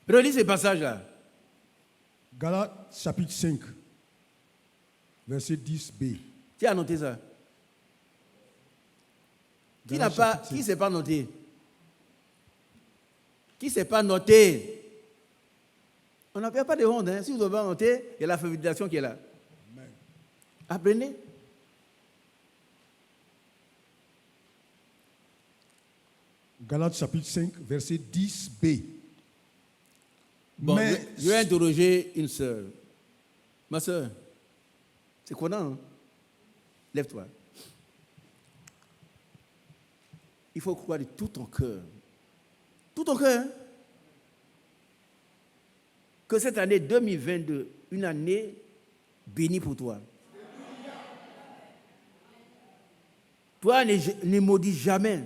Relis ce passage-là. Galates chapitre 5, verset 10b. Qui a noté ça? Qui ne s'est pas noté? Qui ne s'est pas noté? On n'a pas de honte. Hein? Si vous n'avez pas noté, il y a la félicité qui est là. Amen. Apprenez. Galates chapitre 5, verset 10b. Bon, Mais je vais interroger une sœur. Ma sœur, c'est quoi non? Lève-toi. Il faut croire de tout ton cœur. Tout ton cœur. Hein? Que cette année 2022, une année bénie pour toi. Toi, ne maudis jamais.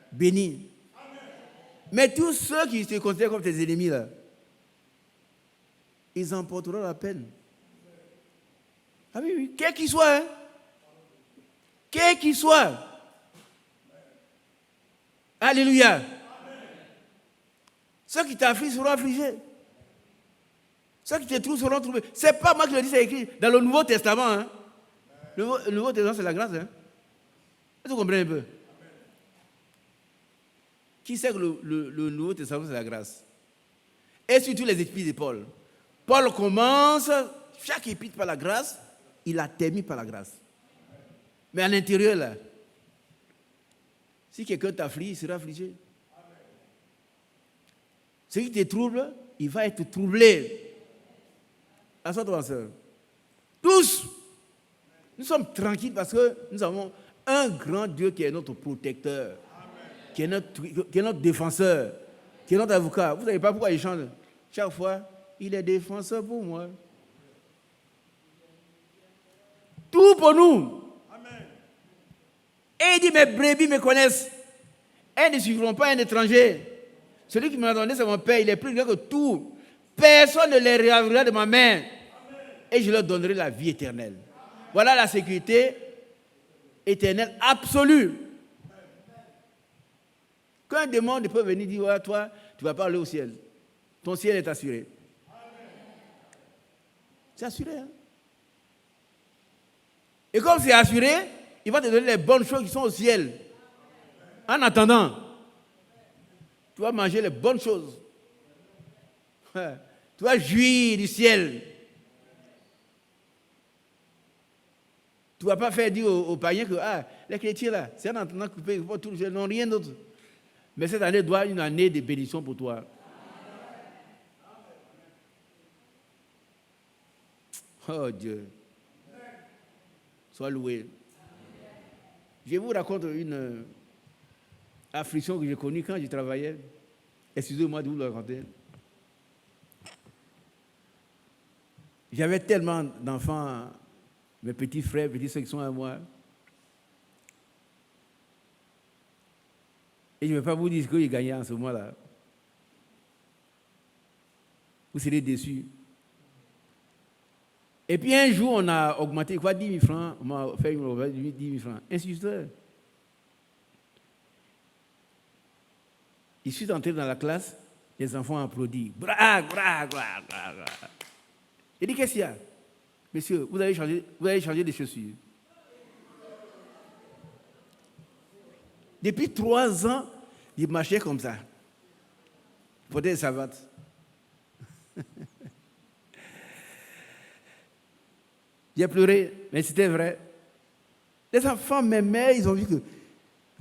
Béni. Mais tous ceux qui te considèrent comme tes ennemis, là, ils emporteront la peine. Ah oui, oui. Quel qu'il soit, hein? Quel qu'il soit. Alléluia. Ceux qui t'affligent seront affligés. Ceux qui te trouvent seront trouvés. Ce n'est pas moi qui le dis, c'est écrit dans le Nouveau Testament. Hein? Le Nouveau Testament, c'est la grâce. Hein? Est-ce que vous comprenez un peu? Qui sait que le Nouveau Testament, c'est la grâce? Et surtout les épîtres de Paul. Paul commence chaque épître par la grâce, il a terminé par la grâce. Mais à l'intérieur, là, si quelqu'un t'afflige, il sera affligé. Celui qui te trouble, il va être troublé. Assois-toi, ma soeur. Tous, nous sommes tranquilles parce que nous avons un grand Dieu qui est notre protecteur, qui est notre défenseur, qui est notre avocat. Vous ne savez pas pourquoi il change. Chaque fois, il est défenseur pour moi. Tout pour nous. Et il dit, mes brebis me connaissent. Elles ne suivront pas un étranger. Celui qui m'a donné, c'est mon Père. Il est plus grand que tout. Personne ne les ravira de ma main. Et je leur donnerai la vie éternelle. Voilà la sécurité éternelle absolue. Quand un démon peut venir dire, ouais, toi, tu ne vas pas aller au ciel. Ton ciel est assuré. C'est assuré. Hein? Et comme c'est assuré, il va te donner les bonnes choses qui sont au ciel. En attendant, tu vas manger les bonnes choses. Tu vas jouir du ciel. Tu ne vas pas faire dire aux païens que les chrétiens là, c'est un entendant coupé, ils vont tout, non, rien d'autre. Mais cette année doit être une année de bénédiction pour toi. Oh Dieu. Sois loué. Je vous raconte une affliction que j'ai connue quand je travaillais. Excusez-moi de vous le raconter. J'avais tellement d'enfants, mes petits frères, petits soeurs qui sont à moi. Et je ne vais pas vous dire ce que j'ai gagné en ce moment-là. Vous serez déçus. Et puis un jour, on a augmenté, quoi, 10 000 francs. On m'a fait 10 000 francs. Instituteur. Je suis entré dans la classe, les enfants applaudissent. Bra, bra, bra, bra, bra. Il dit, qu'est-ce qu'il y a? Monsieur, vous avez changé de chaussures. Depuis 3 ans, il marchait comme ça. Il portait des savates. J'ai pleuré, mais c'était vrai. Les enfants m'aimaient, ils ont vu que...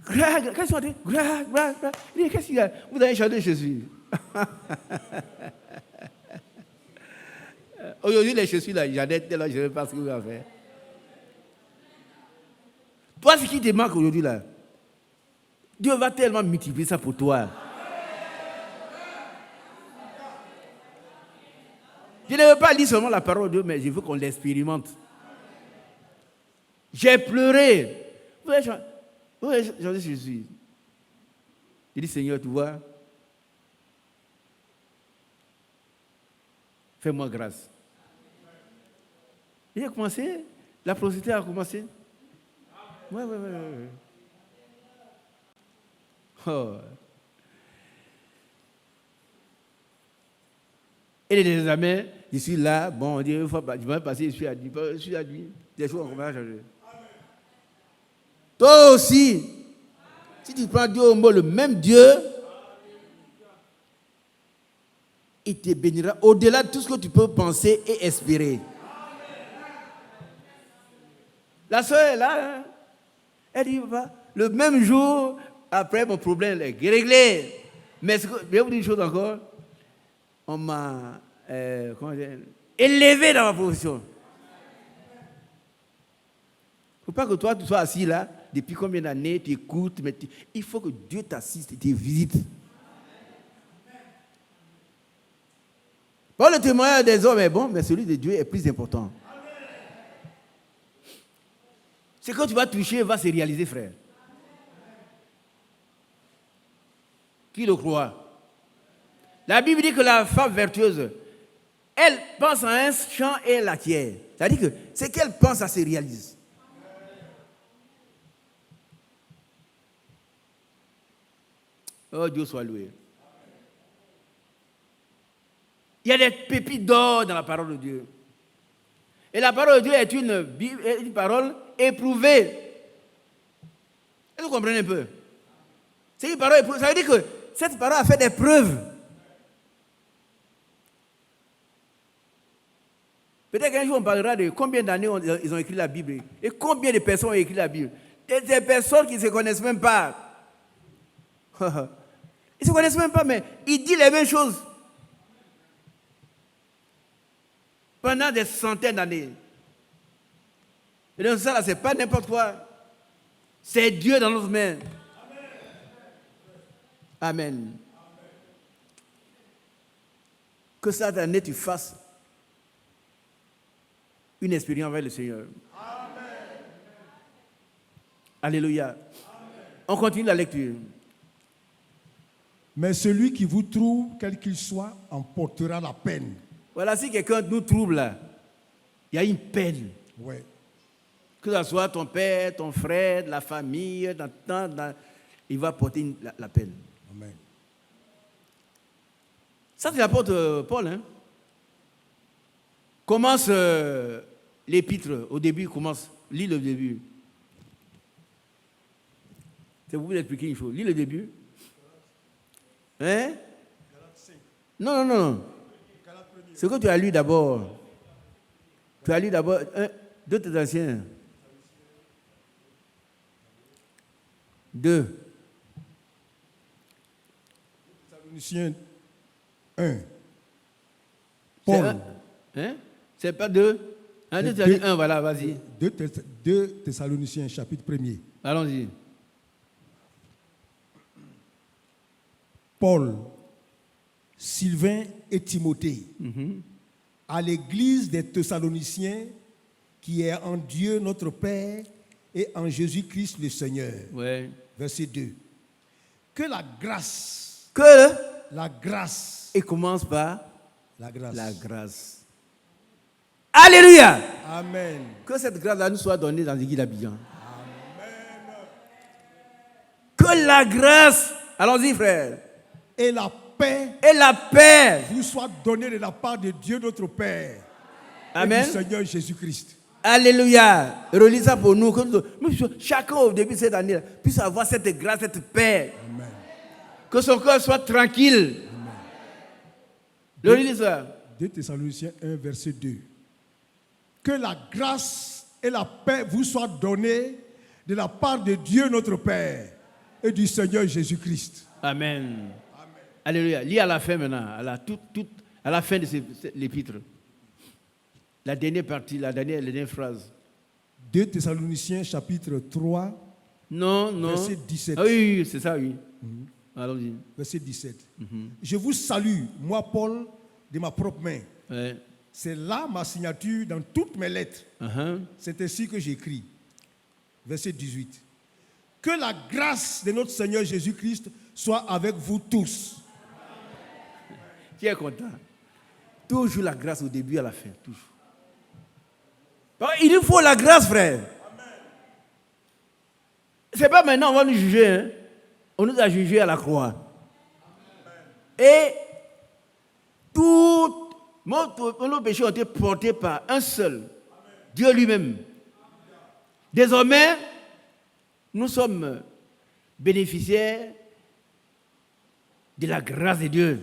Qu'est-ce qu'ils sont dit? Il dit, qu'est-ce qu'il y a? Vous avez changé de chaussures. Aujourd'hui, les chaussures, là, j'en ai tellement, je ne sais pas ce que vous allez faire. Toi, ce qui te manque aujourd'hui, là, Dieu va tellement multiplier ça pour toi. Je ne veux pas lire seulement la parole de Dieu, mais je veux qu'on l'expérimente. J'ai pleuré. Vous avez changé de chaussures. Il dit, Seigneur, tu vois, fais-moi grâce. Il a commencé, la procédure a commencé. Ouais. Oh. Et les examens, je suis là, bon, on dit, une fois, je vais passer, je suis admis. Des choses ont commencé à changer. Toi aussi, si tu prends Dieu au mot, le même Dieu, il te bénira au-delà de tout ce que tu peux penser et espérer. La soeur est là, hein? Elle dit, papa, le même jour, après mon problème est réglé. Mais je vais vous dire une chose encore. On m'a élevé dans ma profession. Il ne faut pas que toi, tu sois assis là, depuis combien d'années, tu écoutes, mais il faut que Dieu t'assiste et te visite. Bon, le témoignage des hommes est bon, mais celui de Dieu est plus important. Ce que tu vas toucher va se réaliser, frère. Qui le croit? La Bible dit que la femme vertueuse, elle pense à un champ et elle l'acquiert. C'est-à-dire que ce qu'elle pense, ça se réalise. Oh, Dieu soit loué. Il y a des pépites d'or dans la parole de Dieu. Et la parole de Dieu est une parole éprouvée. Est-ce que vous comprenez un peu? C'est une parole éprouvée. Ça veut dire que cette parole a fait des preuves. Peut-être qu'un jour on parlera de combien d'années ils ont écrit la Bible et combien de personnes ont écrit la Bible. Et des personnes qui ne se connaissent même pas. Ils ne se connaissent même pas, mais ils disent les mêmes choses. Pendant des centaines d'années. Et donc ça, là, ce n'est pas n'importe quoi. C'est Dieu dans notre main. Amen. Que cette année, tu fasses une expérience avec le Seigneur. Amen. Alléluia. Amen. On continue la lecture. Mais celui qui vous trouve, quel qu'il soit, en portera la peine. Voilà, si quelqu'un nous trouble là, il y a une peine. Ouais. Que ce soit ton père, ton frère, la famille, il va porter la peine. Amen. Ça, c'est l'apôtre Paul. Hein? Commence l'épître. Au début, commence. Lis le début. C'est vous expliquer une chose. Lis le début. Hein? Non. Ce que tu as lu d'abord. Tu as lu d'abord 2 Thessaloniciens. 2. Thessaloniciens 1. Paul. C'est pas 2. 2 Thessaloniciens 1, voilà, vas-y. 2 Thessaloniciens, chapitre 1er. Allons-y. Paul, Sylvain et Timothée, à l'église des Thessaloniciens qui est en Dieu notre Père et en Jésus-Christ le Seigneur. Ouais. Verset 2. Que la grâce. La grâce. Et commence par la grâce. La grâce. Alléluia. Amen. Que cette grâce-là nous soit donnée dans l'église d'Abidjan. Amen. Que la grâce. Allons-y, frère. et la paix et la paix. vous soit donnée de la part de Dieu notre Père et Amen. du Seigneur Jésus-Christ. Alléluia. Relis ça pour nous. Chacun au début de cette année puisse avoir cette grâce, cette paix. Amen. Que son cœur soit tranquille. Relis ça. 2 Thessaloniciens 1, verset 2. Que la grâce et la paix vous soient données de la part de Dieu notre Père et du Seigneur Jésus-Christ. Amen. Alléluia. Lis à la fin maintenant, à la fin de l'épître. La dernière partie, la dernière phrase. 2 Thessaloniciens chapitre 3, Non. verset 17. Ah oui, c'est ça, oui. Allons-y. Verset 17. Je vous salue, moi Paul, de ma propre main. Ouais. C'est là ma signature dans toutes mes lettres. Uh-huh. C'est ainsi que j'écris. Verset 18. Que la grâce de notre Seigneur Jésus-Christ soit avec vous tous. Qui est content? Toujours la grâce au début et à la fin. Toujours. Il nous faut la grâce, frère. C'est pas maintenant on va nous juger. Hein. On nous a jugés à la croix. Et tous nos péchés ont été portés par un seul, Dieu lui-même. Désormais, nous sommes bénéficiaires de la grâce de Dieu.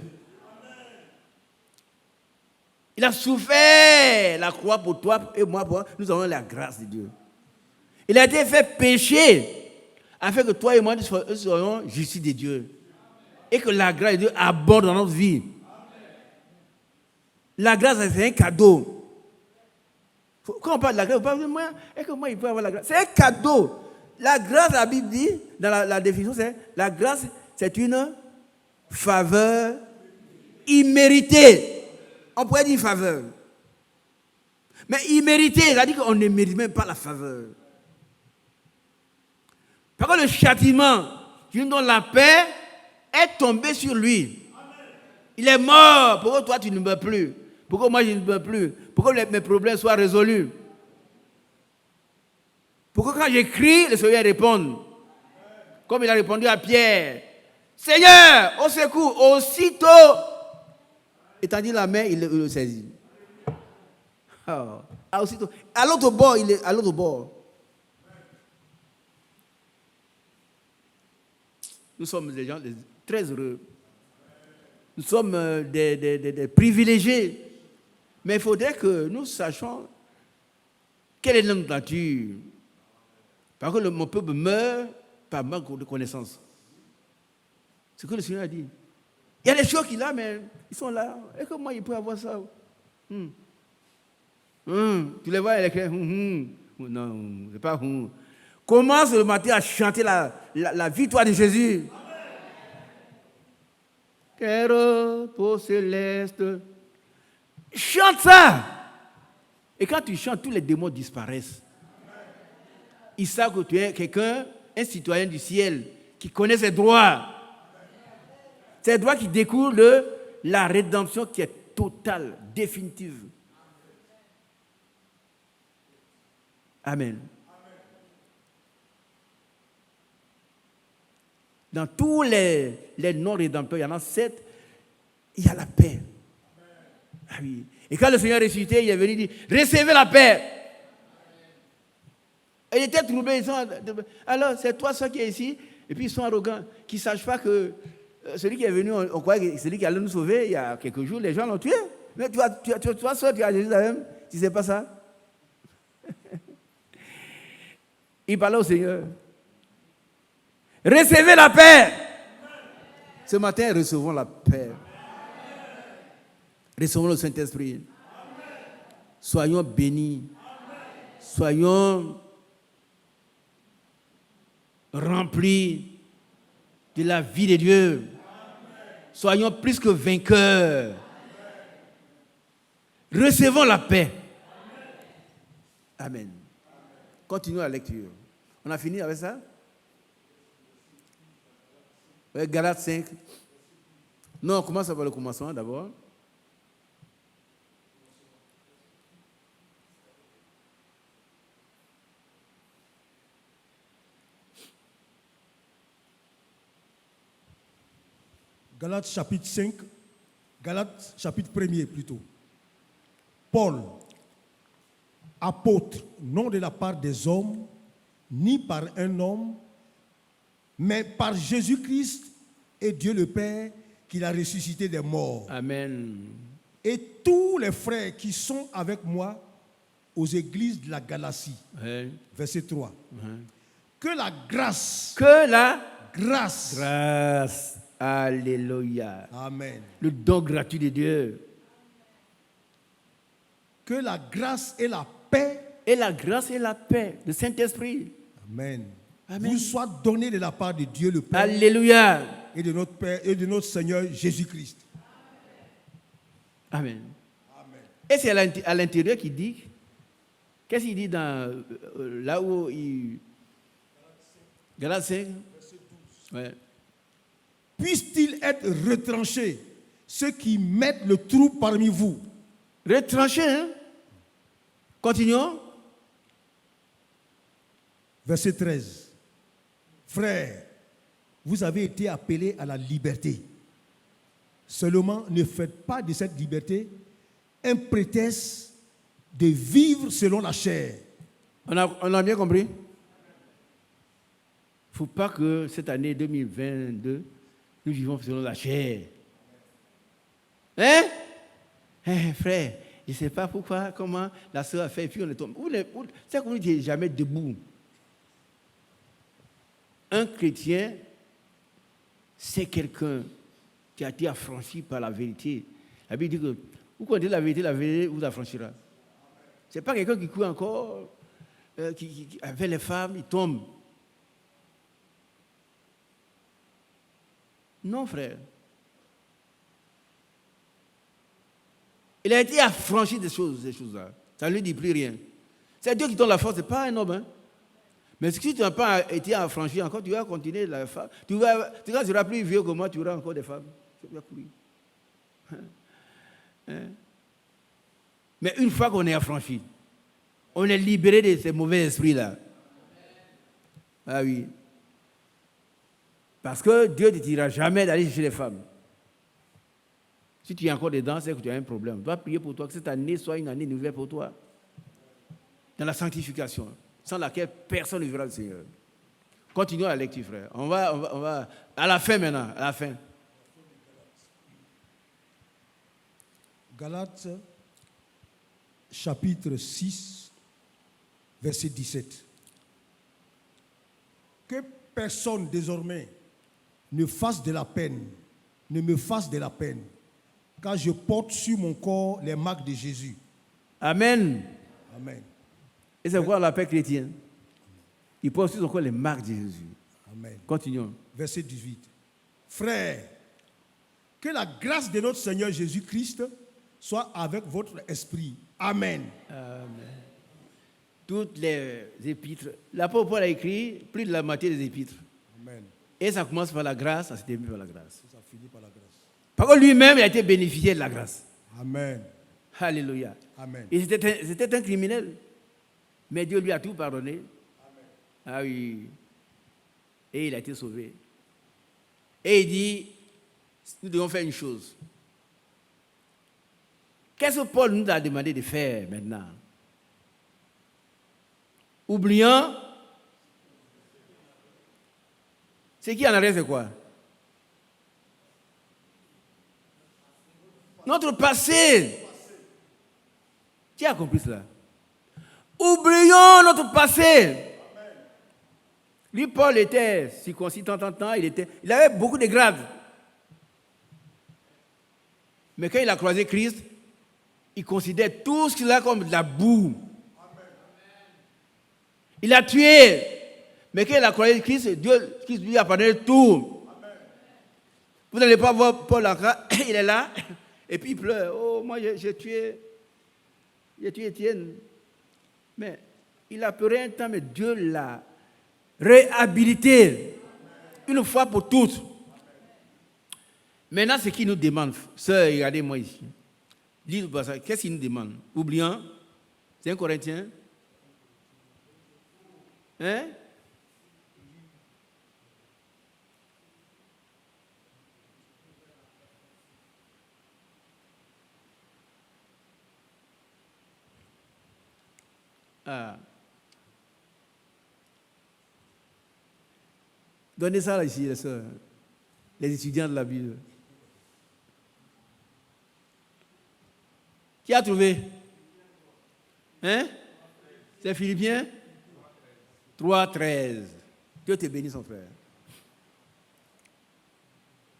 Il a souffert la croix pour toi et moi, pour nous avons la grâce de Dieu. Il a été fait pécher afin que toi et moi nous soyons justice de Dieu. Et que la grâce de Dieu aborde dans notre vie. La grâce, c'est un cadeau. Quand on parle de la grâce, on parle de moi, est-ce que moi, il peut avoir la grâce? C'est un cadeau. La grâce, la Bible dit, dans la définition, c'est la grâce, c'est une faveur imméritée. On pourrait dire faveur. Mais imméritée, c'est-à-dire qu'on ne mérite même pas la faveur. Par contre, le châtiment qui nous donne la paix est tombé sur lui. Il est mort. Pourquoi toi, tu ne meurs plus? Pourquoi moi, je ne meurs plus? Pourquoi mes problèmes soient résolus? Pourquoi quand j'écris, le Seigneur répond? Comme il a répondu à Pierre. Seigneur, au secours, aussitôt. Étendit la main, il le saisit. Aussitôt. À l'autre bord, il est à l'autre bord. Nous sommes des gens très heureux. Nous sommes des privilégiés. Mais il faudrait que nous sachions quelle est notre nature. Parce que mon peuple meurt par manque de connaissance. C'est ce que le Seigneur a dit. Il y a des choses qu'il a, mais ils sont là. Et comment il peut avoir ça? Tu les vois, il écrit. Non, c'est pas. Commence le matin à chanter la victoire de Jésus. Quel repos céleste. Chante ça. Et quand tu chantes, tous les démons disparaissent. Ils savent que tu es quelqu'un, un citoyen du ciel, qui connaît ses droits. Ses droits qui découlent de la rédemption qui est totale, définitive. Amen. Dans tous les non-rédempteurs, il y en a 7, il y a la paix. Ah oui. Et quand le Seigneur est ressuscité, il est venu dire, recevez la paix. Et il était troublé. Alors, c'est toi, ceux qui est ici, et puis ils sont arrogants, qui ne sachent pas que celui qui est venu, on croyait que celui qui allait nous sauver, il y a quelques jours, les gens l'ont tué. Mais toi, seul, tu es à Jérusalem, tu ne sais pas ça. Il parlait au Seigneur. Recevez la paix. Ce matin, recevons la paix. Recevons le Saint-Esprit. Soyons bénis. Soyons remplis de la vie de Dieu. Soyons plus que vainqueurs. Recevons la paix. Amen. Continuons la lecture. On a fini avec ça? Galates 5. Non, on commence par le commencement d'abord. Galates chapitre 5, Galates chapitre 1er plutôt. Paul, apôtre, non de la part des hommes, ni par un homme, mais par Jésus-Christ et Dieu le Père, qu'il a ressuscité des morts. Amen. Et tous les frères qui sont avec moi aux églises de la Galatie. Ouais. Verset 3. Que la grâce, Que la grâce, grâce, alléluia, amen. le don gratuit de Dieu, Que la grâce et la paix, et la grâce et la paix, le Saint-Esprit, amen, Amen. vous soient données de la part de Dieu le Père alléluia, et de notre Père et de notre Seigneur Jésus-Christ. amen. Et c'est à l'intérieur qu'il dit, qu'est-ce qu'il dit dans là où il... Galates 5, ouais. Puisse-t-il être retranché, ceux qui mettent le trou parmi vous. Retranché, hein? Continuons. Verset 13. Frères, vous avez été appelés à la liberté. Seulement, ne faites pas de cette liberté un prétexte de vivre selon la chair. On a bien compris? Il ne faut pas que cette année 2022, nous vivons selon la chair. Hein? Frère, je ne sais pas pourquoi, comment la soeur a fait, et puis on est tombé. C'est qu'on ne dit jamais debout. Un chrétien, c'est quelqu'un qui a été affranchi par la vérité. La Bible dit que vous connaissez la vérité vous affranchira. Ce n'est pas quelqu'un qui court encore, qui, avec les femmes, il tombe. Non, frère. Il a été affranchi des choses-là. Ça ne lui dit plus rien. C'est Dieu qui donne la force, ce n'est pas un homme. Hein? Mais si tu n'as pas été affranchi encore, tu vas continuer la femme. Tu seras plus vieux que moi, tu auras encore des femmes. Tu vas courir. Hein? Mais une fois qu'on est affranchi, on est libéré de ces mauvais esprits-là. Ah oui. Parce que Dieu ne te dira jamais d'aller chercher les femmes. Si tu es encore dedans, c'est que tu as un problème. Tu dois prier pour toi, que cette année soit une année nouvelle pour toi. Dans la sanctification, sans laquelle personne ne verra le Seigneur. Continuons la lecture, frère. On va à la fin maintenant, à la fin. Galates, chapitre 6, verset 17. Que personne désormais ne fasse de la peine, ne me fasse de la peine, car je porte sur mon corps les marques de Jésus. Amen. Amen. Et c'est quoi l'appel chrétien? Il porte sur son corps les marques de Jésus. Amen. Continuons. Verset 18. Frères, que la grâce de notre Seigneur Jésus-Christ soit avec votre esprit. Amen. Amen. Toutes les épîtres. L'apôtre Paul a écrit plus de la moitié des épîtres. Amen. Et ça commence par la grâce, ça se termine par la grâce. Ça finit par la grâce. Parce que lui-même, il a été bénéficié de la grâce. Amen. Alléluia. Amen. Et c'était un criminel. Mais Dieu lui a tout pardonné. Amen. Ah oui. Et il a été sauvé. Et il dit, nous devons faire une chose. Qu'est-ce que Paul nous a demandé de faire maintenant? Oubliant, ce qui en arrière, c'est quoi? Notre passé. Qui a compris cela? Oublions notre passé. Lui, Paul était circoncis de temps en temps, il avait beaucoup de grades. Mais quand il a croisé Christ, il considère tout ce qu'il a comme de la boue. Il a tué. Mais quand il a croisé Christ, Dieu lui a pardonné tout. Vous n'allez pas voir Paul encore, il est là, et puis il pleure. Oh, moi j'ai tué Étienne. Mais il a pleuré un temps, mais Dieu l'a réhabilité une fois pour toutes. Maintenant, ce qu'il nous demande, sœur, regardez-moi ici. Lisez ça. Qu'est-ce qu'il nous demande? Oubliant, c'est un Corinthien. Hein? Ah. Donnez ça là ici, les sœurs. Les étudiants de la Bible. Qui a trouvé? Hein? C'est Philippiens 3:13. Dieu te bénisse, son frère.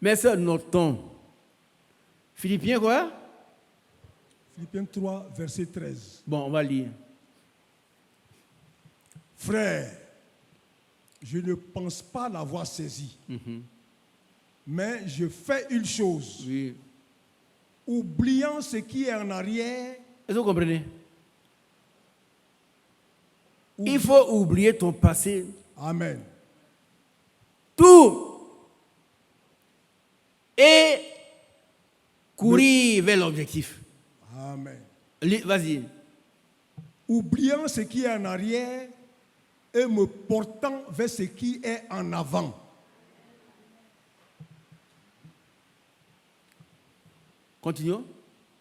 Mais ça, notons. Philippiens quoi? Philippiens 3, verset 13. Bon, on va lire. Frère, je ne pense pas l'avoir saisi, mais je fais une chose. Oui. Oubliant ce qui est en arrière, Est-ce que vous comprenez? Il faut oublier ton passé. Amen. Tout. Et courir vers l'objectif. Amen. Vas-y. Oubliant ce qui est en arrière et me portant vers ce qui est en avant. Continuons.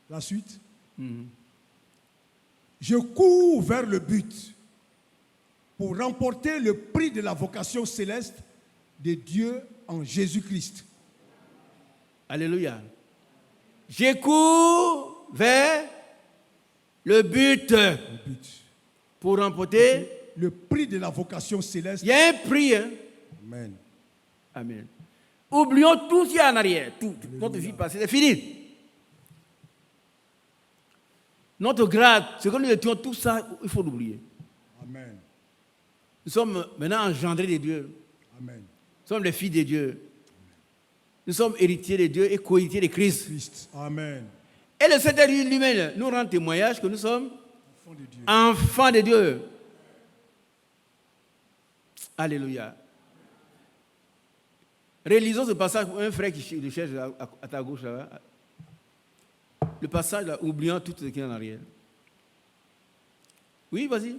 La suite. Je cours vers le but pour remporter le prix de la vocation céleste de Dieu en Jésus-Christ. Alléluia. Je cours vers le but Le but. pour remporter. Le prix de la vocation céleste. Il y a un prix. Hein? Amen. Amen. Oublions tout ce qui est en arrière. Tout. Notre vie passée, c'est fini. Notre grade, ce que nous étions, tout ça, il faut l'oublier. Amen. Nous sommes maintenant engendrés de Dieu. Amen. Nous sommes les filles de Dieu. Nous sommes héritiers de Dieu et co-héritiers de Christ. Christ. Amen. Et le Saint-Esprit lui-même nous rend témoignage que nous sommes Enfant de Dieu. enfants de Dieu. Alléluia. Réalisons ce passage pour un frère qui le cherche à ta gauche là. Le passage là, oubliant tout ce qui est en arrière. Oui, vas-y.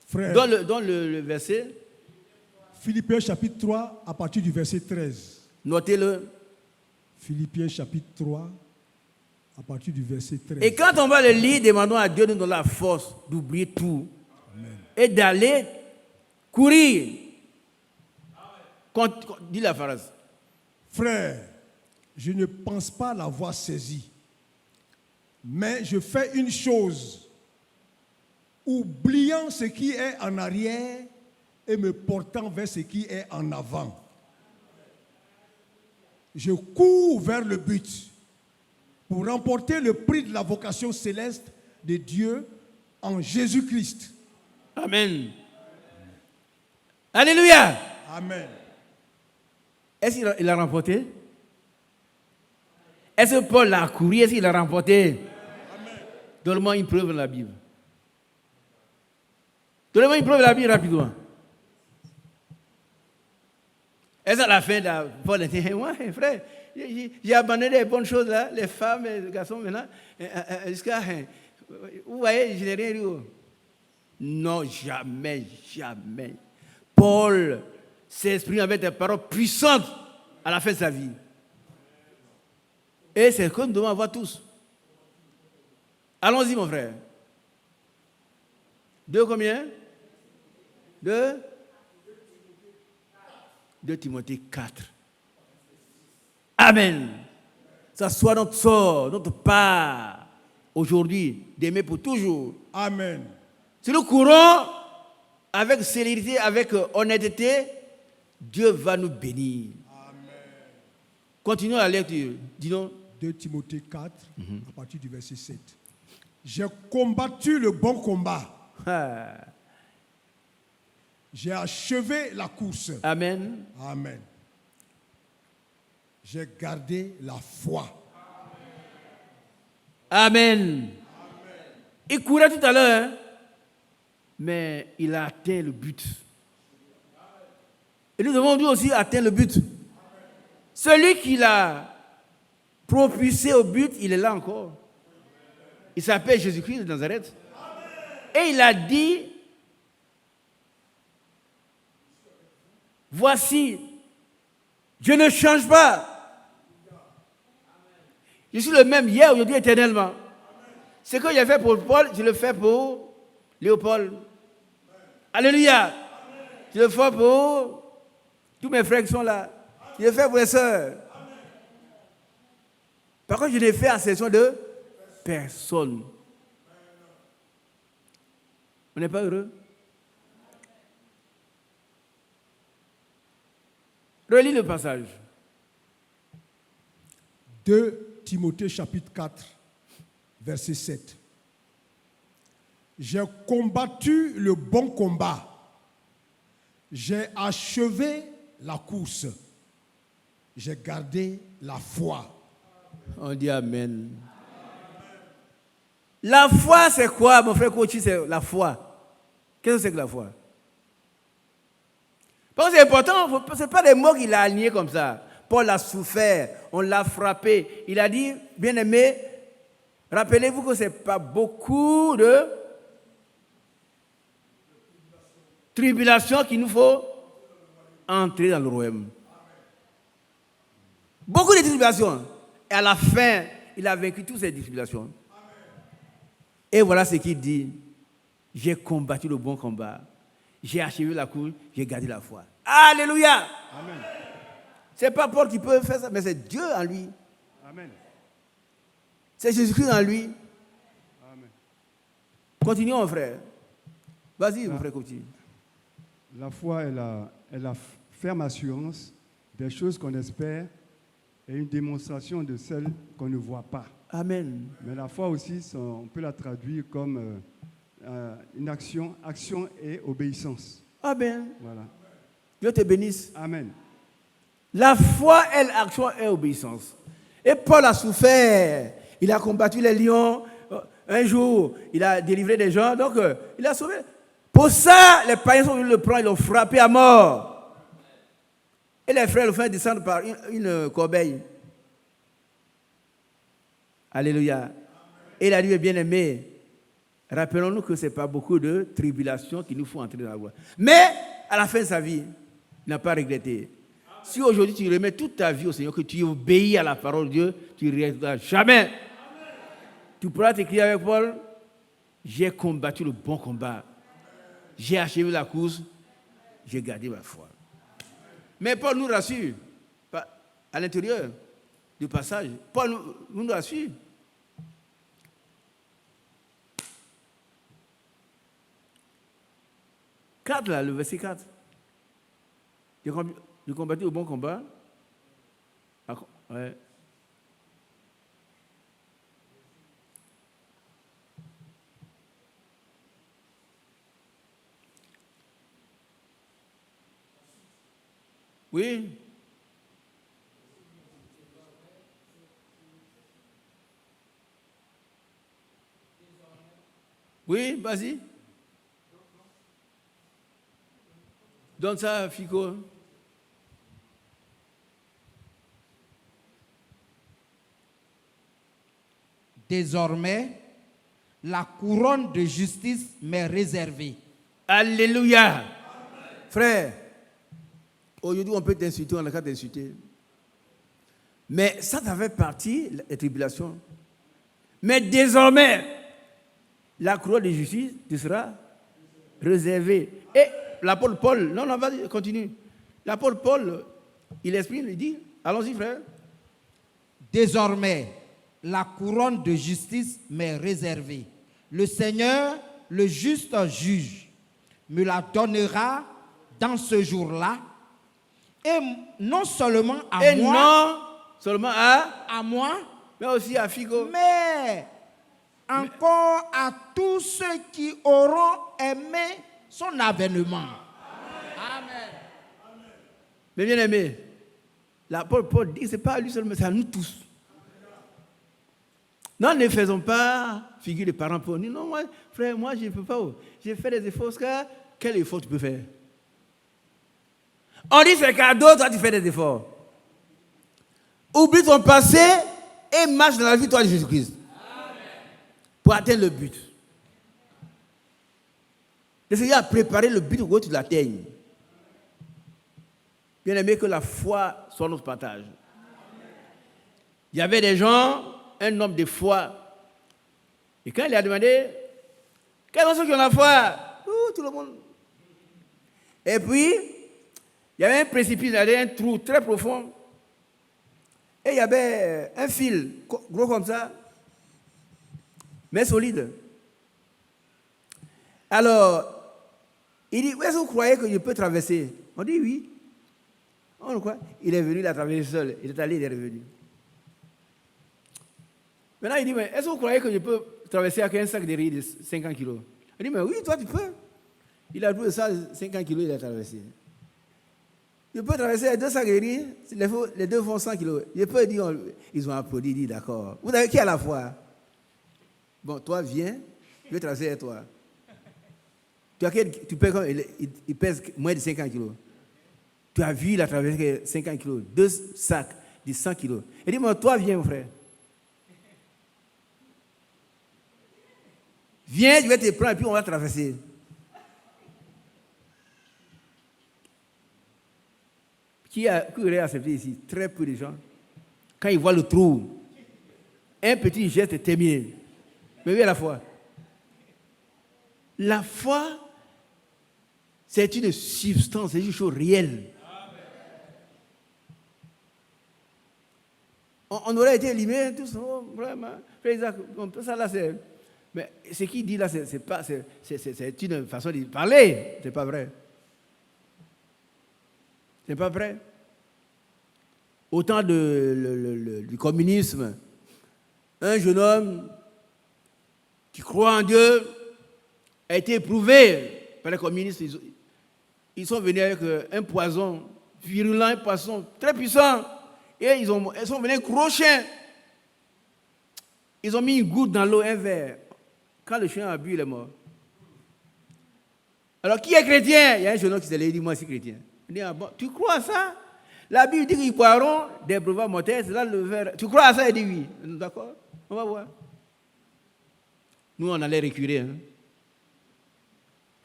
Frère, Donne le verset. Philippiens chapitre 3 à partir du verset 13. Notez-le. Philippiens chapitre 3 à partir du verset 13. Et quand on va le lire, demandons à Dieu de nous donner la force d'oublier tout. Amen. Et d'aller courir. Dis la phrase. Frère, je ne pense pas l'avoir saisi, mais je fais une chose, oubliant ce qui est en arrière et me portant vers ce qui est en avant. Je cours vers le but pour remporter le prix de la vocation céleste de Dieu en Jésus-Christ. Amen. Alléluia. Amen. Est-ce qu'il a remporté? Est-ce que Paul l'a couru? Est-ce qu'il a remporté? Donne-moi une preuve dans la Bible. Donnez-moi une preuve de la Bible rapidement. Est-ce qu'à la fin, Paul a dit, moi, frère, j'ai abandonné les bonnes choses là, les femmes et les garçons maintenant, jusqu'à, vous voyez, je n'ai rien dit. Non, jamais, jamais. Paul s'exprime avec des paroles puissantes à la fin de sa vie. Et c'est ce que nous devons avoir tous. Allons-y, mon frère. 2 combien? 2 Timothée 4. Amen. Ça soit notre sort, notre part, aujourd'hui, d'aimer pour toujours. Amen. Si nous courons avec célérité, avec honnêteté, Dieu va nous bénir. Amen. Continuons la lecture. Dis-nous. 2 Timothée 4, à partir du verset 7. J'ai combattu le bon combat. Ah. J'ai achevé la course. Amen. Amen. J'ai gardé la foi. Amen. Il courait tout à l'heure, hein, mais il a atteint le but. Et nous devons nous aussi atteindre le but. Celui qui l'a propulsé au but, il est là encore. Il s'appelle Jésus-Christ de Nazareth. Et il a dit, voici, je ne change pas. Je suis le même hier, aujourd'hui, éternellement. Ce que j'ai fait pour Paul, je le fais pour Léopold. Alléluia. Je le fais pour tous mes frères qui sont là. Je le fais pour les sœurs. Par contre, je n'ai fait exception de personne. On n'est pas heureux? Relis le passage. 2 Timothée chapitre 4, verset 7. J'ai combattu le bon combat. J'ai achevé la course. J'ai gardé la foi. On dit Amen. La foi, c'est quoi, mon frère Kochi? C'est la foi. Qu'est-ce que c'est que la foi? Parce que c'est important, ce n'est pas des mots qu'il a alignés comme ça. Paul a souffert, on l'a frappé. Il a dit, bien-aimé, rappelez-vous que ce n'est pas beaucoup de tribulations qu'il nous faut entrer dans le royaume. Beaucoup de tribulations. Et à la fin, il a vaincu toutes ces tribulations. Et voilà ce qu'il dit. J'ai combattu le bon combat. J'ai achevé la course, j'ai gardé la foi. Alléluia! Amen. Ce n'est pas Paul qui peut faire ça, mais c'est Dieu en lui. Amen. C'est Jésus-Christ en lui. Amen. Continuons, mon frère. Vas-y, mon frère, continue. La foi est la ferme assurance des choses qu'on espère et une démonstration de celles qu'on ne voit pas. Amen. Mais la foi aussi, on peut la traduire comme une action et obéissance. Amen. Voilà. Dieu te bénisse. Amen. La foi est l'action et l'obéissance. Et Paul a souffert. Il a combattu les lions. Un jour, il a délivré des gens. Donc, il a sauvé. Pour ça, les païens sont venus le prendre. Ils l'ont frappé à mort. Et les frères le font descendre par une corbeille. Alléluia. Et il a dit, bien-aimé, rappelons-nous que ce n'est pas beaucoup de tribulations qui nous font entrer dans la voie. Mais, à la fin de sa vie, il n'a pas regretté. Si aujourd'hui tu remets toute ta vie au Seigneur, que tu obéis à la parole de Dieu, tu ne regretteras jamais. Amen. Tu pourras t'écrire avec Paul, j'ai combattu le bon combat. J'ai achevé la course, j'ai gardé ma foi. Mais Paul nous rassure, à l'intérieur du passage, Paul nous rassure. Le verset 4. J'ai combattu le bon combat. Ouais. Oui. Oui, vas-y. Donne ça, Fico. Désormais, la couronne de justice m'est réservée. Alléluia. Amen. Frère, aujourd'hui on peut t'insulter, on n'a qu'à t'insulter. Mais ça fait partie des tribulations. Mais désormais, la couronne de justice te sera réservée. Et l'apôtre Paul, non, vas-y, continue. L'apôtre Paul, il exprime, il dit, allons-y frère. Désormais, la couronne de justice m'est réservée. Le Seigneur, le juste juge, me la donnera dans ce jour-là. Et non seulement à moi. Non seulement à moi. Mais aussi à Figo. Mais encore à tous ceux qui auront aimé son avènement. Amen. Mais bien aimé, l'apôtre Paul dit, ce n'est pas à lui seulement, c'est à nous tous. Non, ne faisons pas figure de parents pour nous. Non, moi, frère, moi, je ne peux pas. J'ai fait des efforts. Quel effort tu peux faire? On dit c'est cadeau, toi tu fais des efforts. Oublie ton passé et marche dans la victoire de Jésus-Christ. Pour atteindre le but. Le Seigneur a préparé le but pour que tu l'atteignes. Bien aimé, que la foi soit notre partage. Il y avait des gens, un homme de foi. Et quand il a demandé, quels sont ceux qui ont la foi? Tout le monde. Et puis, il y avait un précipice, il y avait un trou très profond. Et il y avait un fil, gros comme ça, mais solide. Alors, il dit, est-ce que vous croyez que je peux traverser? On dit oui. On le croit. Il est venu, il a traversé seul. Il est allé, il est revenu. Maintenant, il dit, mais est-ce que vous croyez que je peux traverser avec un sac de riz de 50 kilos? Il dit, mais oui, toi, tu peux. Il a pris ça, 50 kilos, il a traversé. Je peux traverser les 2 sacs de riz, les deux font 100 kilos. Je peux dire, ils ont applaudi, ils disent, d'accord. Vous avez qui à la fois? Bon, toi, viens, je vais traverser avec toi. Tu pèses comme, il pèse moins de 50 kilos. Tu as vu, il a traversé 50 kilos, 2 sacs de 100 kilos. Il dit, moi, toi, viens, mon frère. Viens, je vais te prendre et puis on va traverser. Qui aurait accepté ici? Très peu de gens. Quand ils voient le trou, un petit geste est terminé. Mais oui, à la foi. La foi, c'est une substance, c'est une chose réelle. On aurait été éliminé, tout ça, vraiment. Ça là, c'est. Mais ce qu'il dit là, c'est une façon de parler. C'est pas vrai. C'est pas vrai. Au temps du communisme, un jeune homme qui croit en Dieu a été éprouvé par les communistes. Ils sont venus avec un poison virulent, un poison très puissant. Et ils sont venus gros chiens. Ils ont mis une goutte dans l'eau, un verre. Quand le chien a bu, il est mort. Alors, qui est chrétien? Il y a un jeune homme qui s'est levé, il dit, moi, je suis chrétien. Il dit, ah bon, tu crois à ça? La Bible dit qu'ils boiront des breuvages mortels, c'est là le verre. Tu crois à ça? Il dit oui. D'accord, on va voir. Nous, on allait récurer.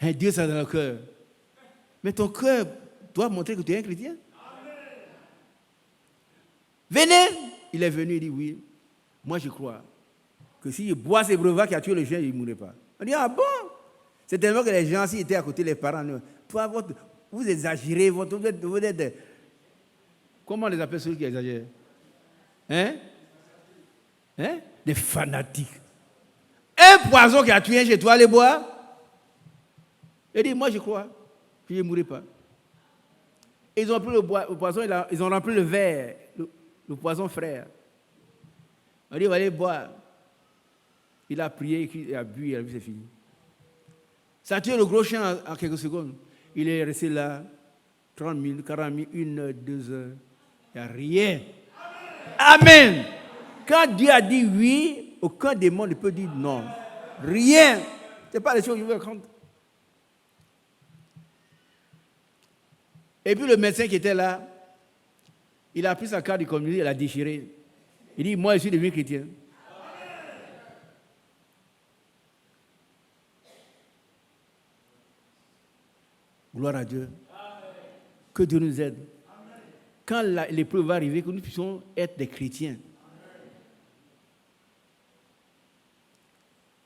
Hein? Dieu, ça dans le cœur. Mais ton cœur doit montrer que tu es un chrétien. Venez. Il est venu, il dit oui. Moi, je crois que si je bois ces breuvages qui a tué le chien, il ne mourrait pas. On dit, ah bon? C'est tellement que les gens, s'ils étaient à côté, les parents, toi, vous exagérez, vous êtes comment on les appelle ceux qui exagèrent? Hein? Des fanatiques. Un poison qui a tué chez toi, les bois. Il dit, moi je crois que je ne mourrai pas. Et ils ont pris le poison, ils ont rempli le verre, le poison frère. On dit, on va aller boire. Il a prié, il a bu, c'est fini. Ça a tué le gros chien en quelques secondes. Il est resté là, 30 minutes, 40 minutes, 1 heure, 2 heures. Il n'y a rien. Amen. Quand Dieu a dit oui, aucun démon ne peut dire non. Rien. Ce n'est pas les choses que je veux raconter. Et puis le médecin qui était là, il a pris sa carte de communauté, il l'a déchirée. Il dit, moi je suis devenu chrétien. Gloire à Dieu. Que Dieu nous aide. Quand l'épreuve va arriver, que nous puissions être des chrétiens.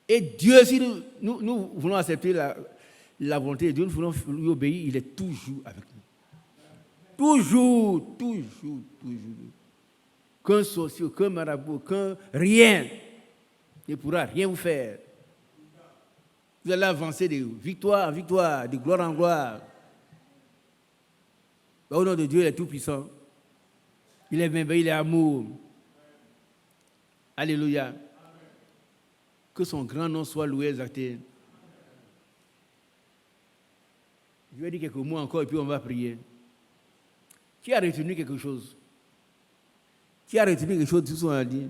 Et Dieu, si nous voulons accepter la volonté de Dieu, nous voulons lui obéir, il est toujours avec nous. Toujours. Qu'un sorcier, qu'un marabout, rien ne pourra rien vous faire. Vous allez avancer de victoire en victoire, de gloire en gloire. Au nom de Dieu, il est tout puissant. Il est merveilleux, il est amour. Alléluia. Que son grand nom soit loué, exalté. Je vais dire quelques mots encore et puis on va prier. Qui a retenu quelque chose? Qui a retenu quelque chose de tout ce qu'on a dit?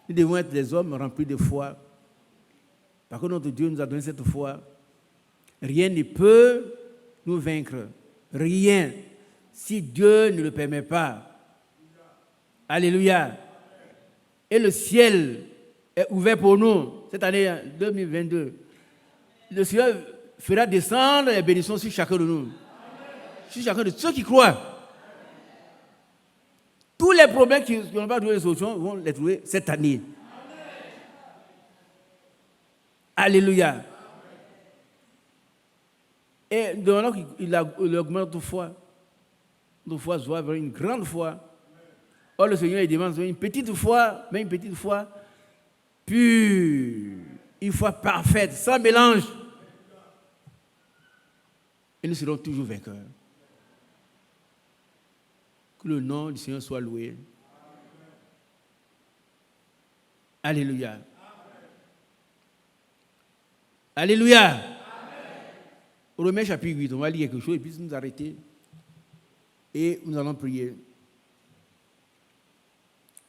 Nous devons être des hommes remplis de foi. Parce que notre Dieu nous a donné cette foi. Rien ne peut nous vaincre. Rien. Si Dieu ne le permet pas. Alléluia. Et le ciel est ouvert pour nous. Cette année 2022. Le Seigneur fera descendre les bénédictions sur chacun de nous. Sur chacun de ceux qui croient. Tous les problèmes qui n'ont pas trouvé de solution vont les trouver cette année. Alléluia. Et donc, il augmente notre foi. Notre foi doit avoir une grande foi. Or, le Seigneur, il demande une petite foi, mais une petite foi pure, une foi parfaite, sans mélange. Et nous serons toujours vainqueurs. Que le nom du Seigneur soit loué. Alléluia. Alléluia. Romains chapitre 8, on va lire quelque chose et puis nous arrêter. Et nous allons prier.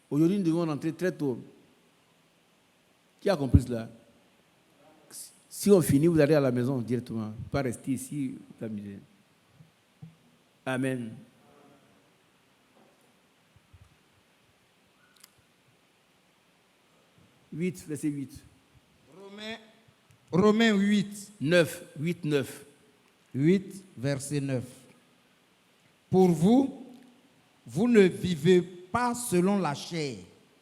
Aujourd'hui, nous devons rentrer très tôt. Qui a compris cela? Si on finit, vous allez à la maison directement. Pas rester ici, vous amuser. Amen. Verset 8. Romains 8. 9, 8, 9. 8, verset 9. Pour vous, vous ne vivez pas selon la chair,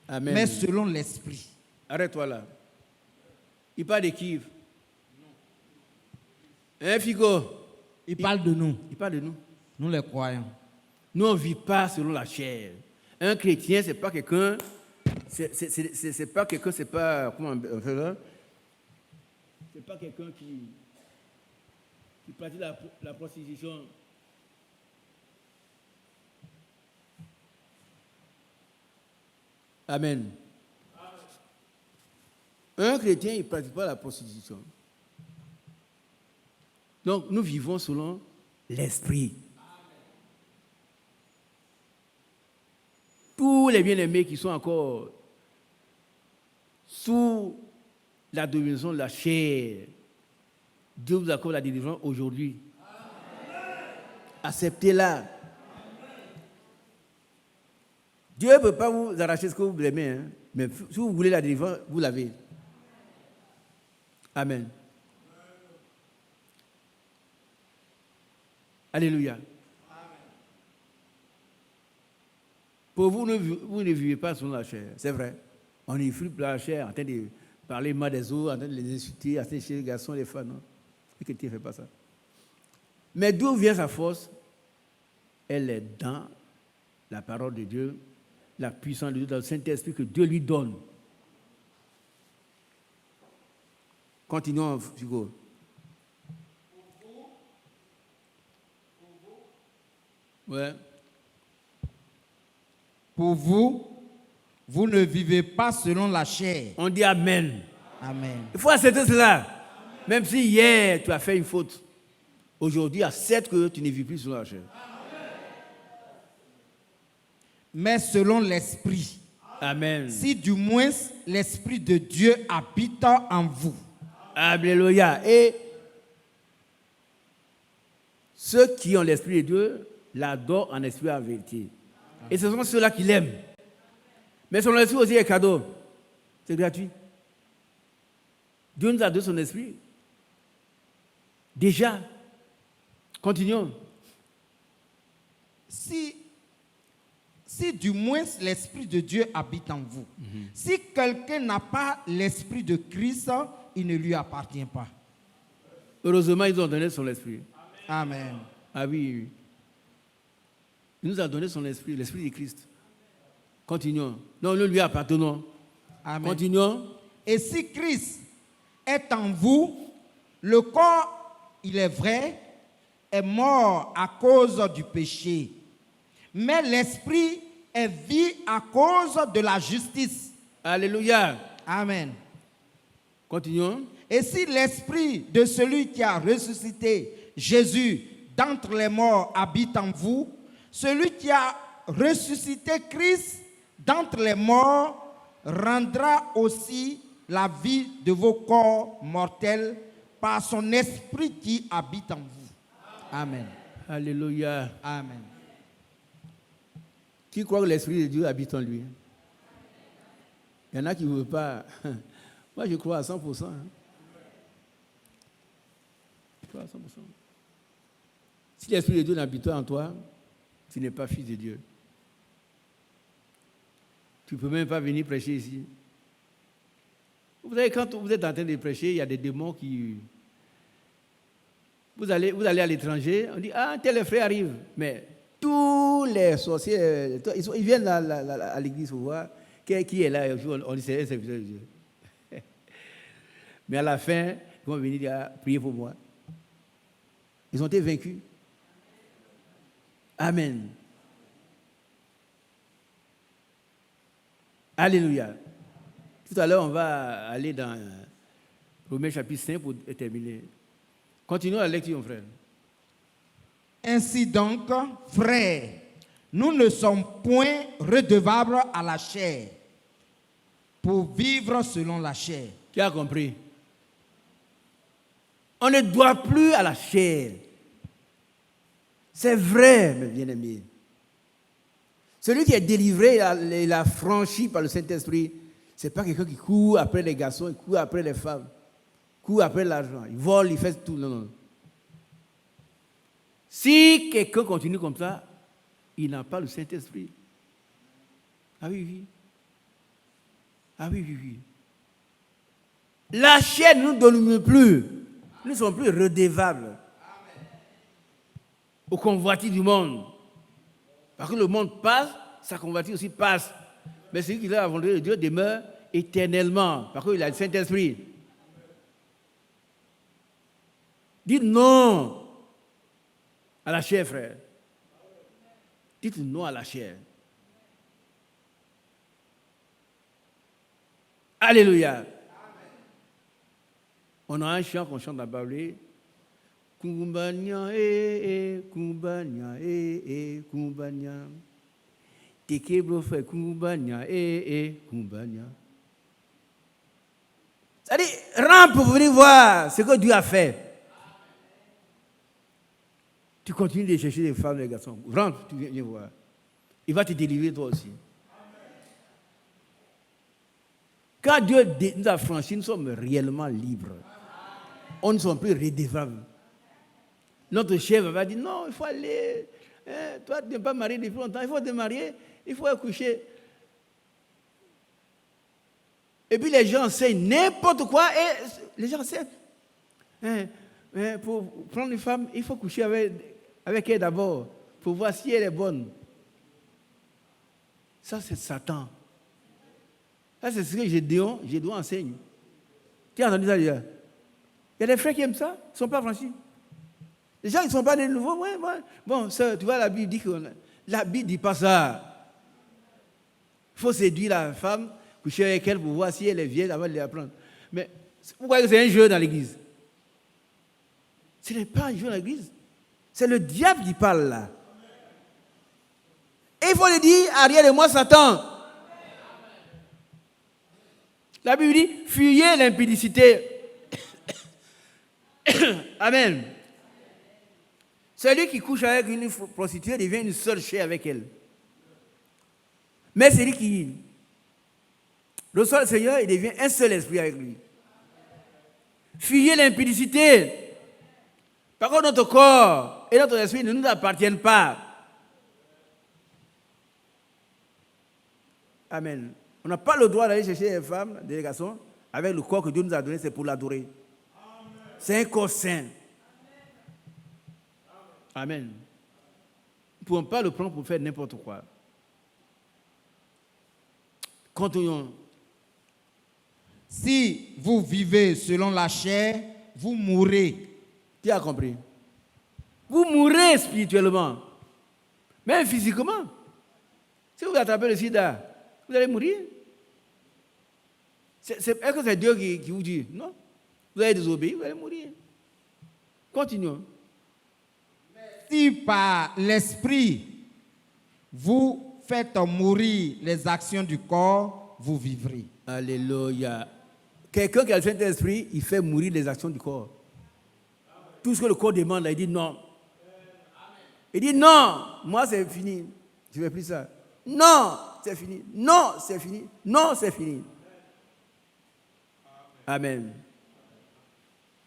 Amen. mais selon l'esprit. Arrête-toi là. Il parle de qui? Hein, Figo? Il parle de nous, Il parle de nous. nous les croyants. Nous, on ne vit pas selon la chair. Un chrétien, c'est pas quelqu'un. C'est pas quelqu'un, c'est pas. Comment on fait là? C'est pas quelqu'un qui pratique la prostitution. Amen. Un chrétien, il ne pratique pas la prostitution. Donc, nous vivons selon l'esprit. Tous les bien-aimés qui sont encore sous la domination de la chair, Dieu vous accorde la délivrance aujourd'hui. Acceptez-la. Dieu ne peut pas vous arracher ce que vous aimez, hein, mais si vous voulez la délivrance, vous l'avez. Amen. Alléluia. Pour vous, vous ne vivez pas selon la chair, c'est vrai. On y flippe la chair en train de parler mal des autres, en train de les insulter, en train de chercher les garçons, les femmes, non. Et que tu ne fais pas ça. Mais d'où vient sa force? Elle est dans la parole de Dieu, la puissance de Dieu, dans le Saint-Esprit que Dieu lui donne. Continuons, Hugo. Ouais. Pour vous, vous ne vivez pas selon la chair. On dit Amen. Amen. Il faut accepter cela. Même si hier tu as fait une faute, aujourd'hui accepte que tu ne vis plus selon la chair. Mais selon l'esprit. Amen. Si du moins l'esprit de Dieu habite en vous. Alléluia. Et ceux qui ont l'esprit de Dieu l'adorent en esprit et en vérité. Et ce sont ceux-là qui l'aiment. Mais son esprit aussi est cadeau. C'est gratuit. Dieu nous a donné son esprit. Déjà. Continuons. Si du moins l'esprit de Dieu habite en vous. Si quelqu'un n'a pas l'esprit de Christ, il ne lui appartient pas. Heureusement, ils ont donné son esprit. Amen. Ah oui, oui. Il nous a donné son esprit, l'esprit de Christ. Continuons. Non, nous lui appartenons. Amen. Continuons. Et si Christ est en vous, le corps, il est vrai, est mort à cause du péché. Mais l'esprit est vie à cause de la justice. Alléluia. Amen. Continuons. Et si l'esprit de celui qui a ressuscité Jésus d'entre les morts habite en vous, celui qui a ressuscité Christ d'entre les morts rendra aussi la vie de vos corps mortels par son esprit qui habite en vous. Amen. Alléluia. Amen. Qui croit que l'esprit de Dieu habite en lui? Il y en a qui ne veulent pas. Moi, je crois à 100%. Je crois à 100%. Si l'esprit de Dieu n'habite pas en toi, tu n'es pas fils de Dieu. Tu ne peux même pas venir prêcher ici. Vous savez, quand vous êtes en train de prêcher, il y a des démons qui Vous allez à l'étranger, on dit, ah, tel frère arrive. Mais tous les sorciers, ils viennent à l'église pour voir qui est là. On dit, c'est un serviteur de Dieu. Mais à la fin, ils vont venir dire, priez pour moi. Ils ont été vaincus. Amen. Alléluia. Tout à l'heure, on va aller dans Romains chapitre 5 pour terminer. Continuons la lecture, mon frère. Ainsi donc, frères, nous ne sommes point redevables à la chair pour vivre selon la chair. Qui a compris? On ne doit plus à la chair. C'est vrai, mes bien-aimés. Celui qui est délivré, il a franchi par le Saint-Esprit. Ce n'est pas quelqu'un qui court après les garçons, il court après les femmes, court après l'argent, il vole, il fait tout. Non, non. Si quelqu'un continue comme ça, il n'a pas le Saint-Esprit. Ah oui, oui. Ah oui, oui, oui. La chair ne nous domine plus. Nous ne sommes plus redevables aux convoitises du monde. Parce que le monde passe, sa convoitise aussi passe. Mais celui qui a la volonté de Dieu demeure éternellement, parce qu'il a le Saint-Esprit. Dites non à la chair, frère. Dites non à la chair. Alléluia. On a un chant qu'on chante dans la Bible. Kumbanya, kumbanya, kumbanya. Tekebro fait kumbanya, kumbanya. C'est-à-dire, rentre pour venir voir ce que Dieu a fait. Tu continues de chercher des femmes et des garçons. Rentre, tu viens voir. Il va te délivrer toi aussi. Quand Dieu nous a franchis, nous sommes réellement libres. On ne sommes plus redevables. Notre chef va dire, non, il faut aller. Toi, tu n'es pas marié depuis longtemps. Il faut te marier, il faut accoucher. Et puis les gens enseignent n'importe quoi. Et les gens enseignent. Pour prendre une femme, il faut coucher avec elle d'abord. Pour voir si elle est bonne. Ça, c'est Satan. Ça, c'est ce que Gédéon enseigne. Tu as entendu ça déjà? Il y a des frères qui aiment ça, ils ne sont pas franchis. Les gens qui ne sont pas nés de nouveau, ouais. Bon, ça, tu vois, la Bible dit que la Bible ne dit pas ça. Il faut séduire la femme, coucher avec elle pour voir si elle est vieille avant de l'apprendre. Mais vous voyez que c'est un jeu dans l'église. Ce n'est pas un jeu dans l'église. C'est le diable qui parle là. Et il faut lui dire, arrière de moi, Satan. La Bible dit, fuyez l'impudicité. Amen. Celui qui couche avec une prostituée devient une seule chair avec elle. Mais celui qui reçoit le Seigneur, il devient un seul esprit avec lui. Fuyez l'impudicité. Par contre, notre corps et notre esprit ne nous appartiennent pas. Amen. On n'a pas le droit d'aller chercher des femmes, des garçons, avec le corps que Dieu nous a donné, c'est pour l'adorer. C'est un corps saint. Amen. Nous ne pouvons pas le prendre pour faire n'importe quoi. Continuons. Si vous vivez selon la chair, vous mourrez. Tu as compris? Vous mourrez spirituellement, même physiquement. Si vous attrapez le sida, vous allez mourir. Est-ce que c'est Dieu qui vous dit? Non. Vous allez désobéir, vous allez mourir. Continuons. Si par l'esprit, vous faites mourir les actions du corps, vous vivrez. Alléluia. Quelqu'un qui a le Saint-Esprit, il fait mourir les actions du corps. Tout ce que le corps demande, là, il dit non. Il dit non, moi c'est fini. Je ne fais plus ça. Non, c'est fini. Non, c'est fini. Non, c'est fini. Amen.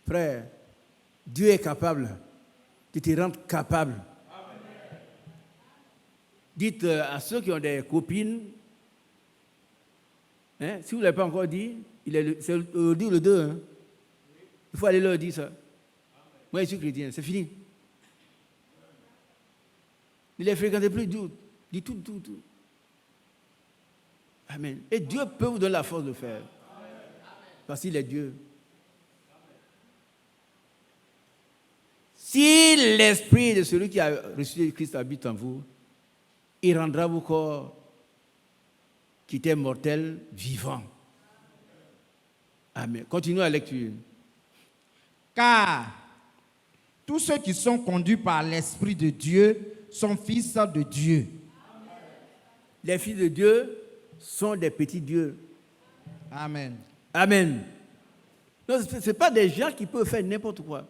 Frère, Dieu est capable de te rendre capable. Dites à ceux qui ont des copines, hein, si vous ne l'avez pas encore dit, c'est le 2. Hein. Il faut aller leur dire ça. Moi, je suis chrétien, c'est fini. Ne les fréquentez plus du tout. Amen. Et Dieu peut vous donner la force de le faire. Parce qu'il est Dieu. Si l'esprit de celui qui a reçu Christ habite en vous, il rendra vos corps qui étaient mortels vivants. Amen. Continuons la lecture. Car tous ceux qui sont conduits par l'Esprit de Dieu sont fils de Dieu. Les fils de Dieu sont des petits dieux. Amen. Amen. Non, ce n'est pas des gens qui peuvent faire n'importe quoi.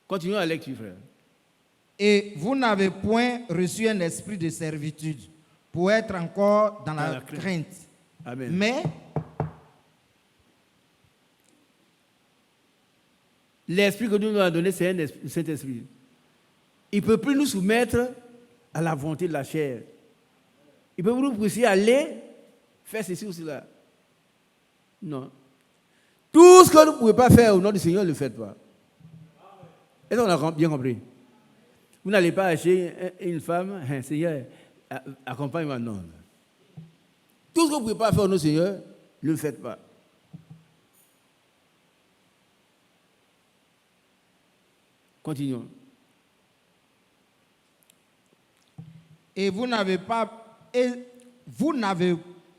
Continuons la lecture, frère. Et vous n'avez point reçu un esprit de servitude pour être encore dans la crainte. Amen. Mais l'esprit que Dieu nous a donné, c'est un Saint-Esprit. Il ne peut plus nous soumettre à la volonté de la chair. Il peut nous pousser à aller faire ceci ou cela. Non. Tout ce que vous ne pouvez pas faire au nom du Seigneur, ne le faites pas. Est-ce qu'on a bien compris? Vous n'allez pas acheter une femme, Seigneur, accompagne-moi. Non. Tout ce que vous ne pouvez pas faire au nom du Seigneur, ne le faites pas. Continuons. et vous n'avez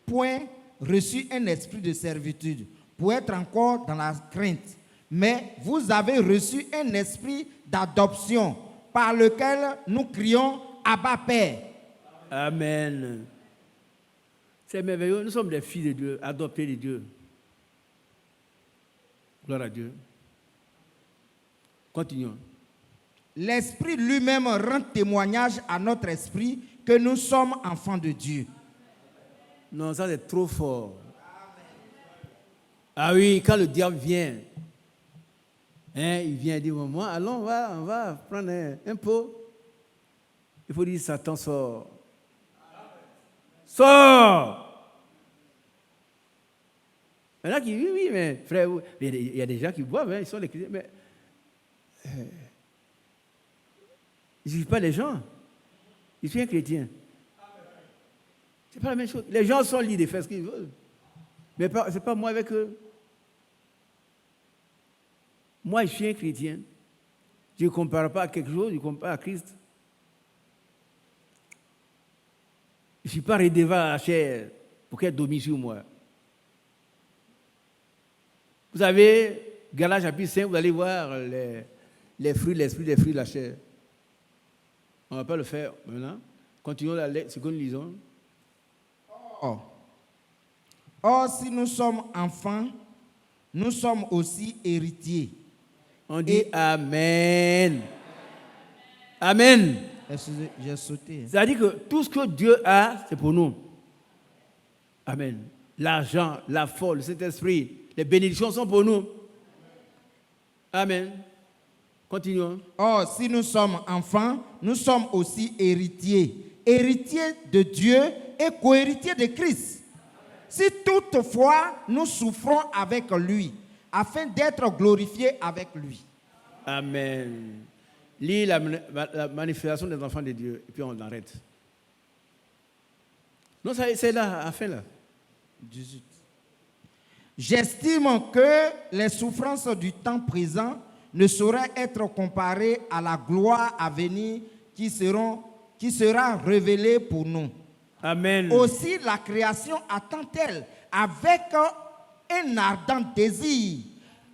point reçu un esprit de servitude pour être encore dans la crainte, mais vous avez reçu un esprit d'adoption par lequel nous crions Abba Père. Amen. C'est merveilleux. Nous sommes des fils de Dieu, adoptés de Dieu. Gloire à Dieu. Continuons. L'Esprit lui-même rend témoignage à notre esprit que nous sommes enfants de Dieu. Non, ça c'est trop fort. Ah oui, quand le diable vient, il vient dire, moi, allons, on va prendre un pot. Il faut dire, Satan, sort. Sors! Il y en a qui, oui, mais frère, il y a des gens qui boivent, ils sont les chrétiens, mais ils ne suivent pas les gens. Ils sont un chrétien. Ce n'est pas la même chose. Les gens sont libres de faire ce qu'ils veulent. Mais ce n'est pas moi avec eux. Moi, je suis un chrétien. Je ne compare pas à quelque chose, je compare à Christ. Je ne suis pas redevable à la chair pour qu'elle domine sur moi. Vous avez, Galates chapitre 5, vous allez voir les fruits de l'esprit, les fruits de la chair. On ne va pas le faire maintenant. Continuons la lettre, ce que nous lisons. Or, si nous sommes enfants, nous sommes aussi héritiers. On dit Amen. Amen. Excusez, j'ai sauté. C'est-à-dire que tout ce que Dieu a, c'est pour nous. Amen. L'argent, la foi, le Saint-Esprit, les bénédictions sont pour nous. Amen. Continuons. Or, si nous sommes enfants, nous sommes aussi héritiers. Héritiers de Dieu et co-héritiers de Christ. Si toutefois nous souffrons avec lui, afin d'être glorifiés avec lui. Amen. Lis la manifestation des enfants de Dieu, et puis on arrête. Non, c'est là, à la fin là. 18. J'estime que les souffrances du temps présent ne sauraient être comparées à la gloire à venir qui sera révélée pour nous. Amen. Aussi la création attend-elle avec un ardent désir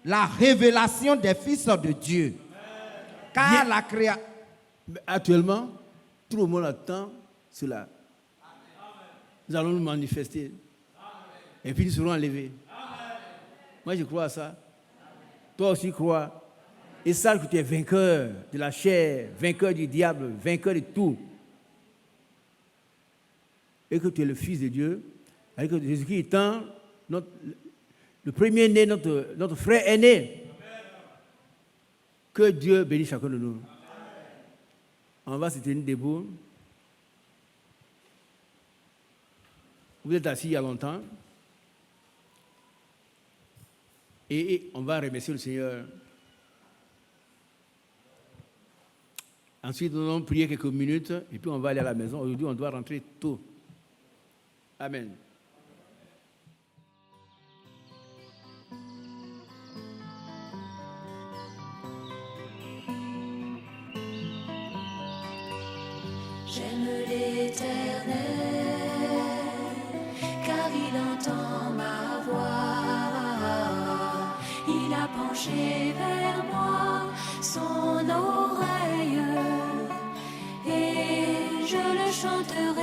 la révélation des fils de Dieu. Car la création... Actuellement, tout le monde attend cela. Nous allons nous manifester. Et puis nous serons enlevés. Moi, je crois à ça. Toi aussi crois. Et sache que tu es vainqueur de la chair, vainqueur du diable, vainqueur de tout. Et que tu es le Fils de Dieu. Et que Jésus-Christ étant le premier-né, notre frère aîné. Que Dieu bénisse chacun de nous. On va se tenir debout. Vous êtes assis il y a longtemps. Et on va remercier le Seigneur. Ensuite, nous allons prier quelques minutes et puis on va aller à la maison. Aujourd'hui, on doit rentrer tôt. Amen. J'aime l'Éternel, car il entend ma voix. Il a penché vers moi son oreille, et je le chanterai.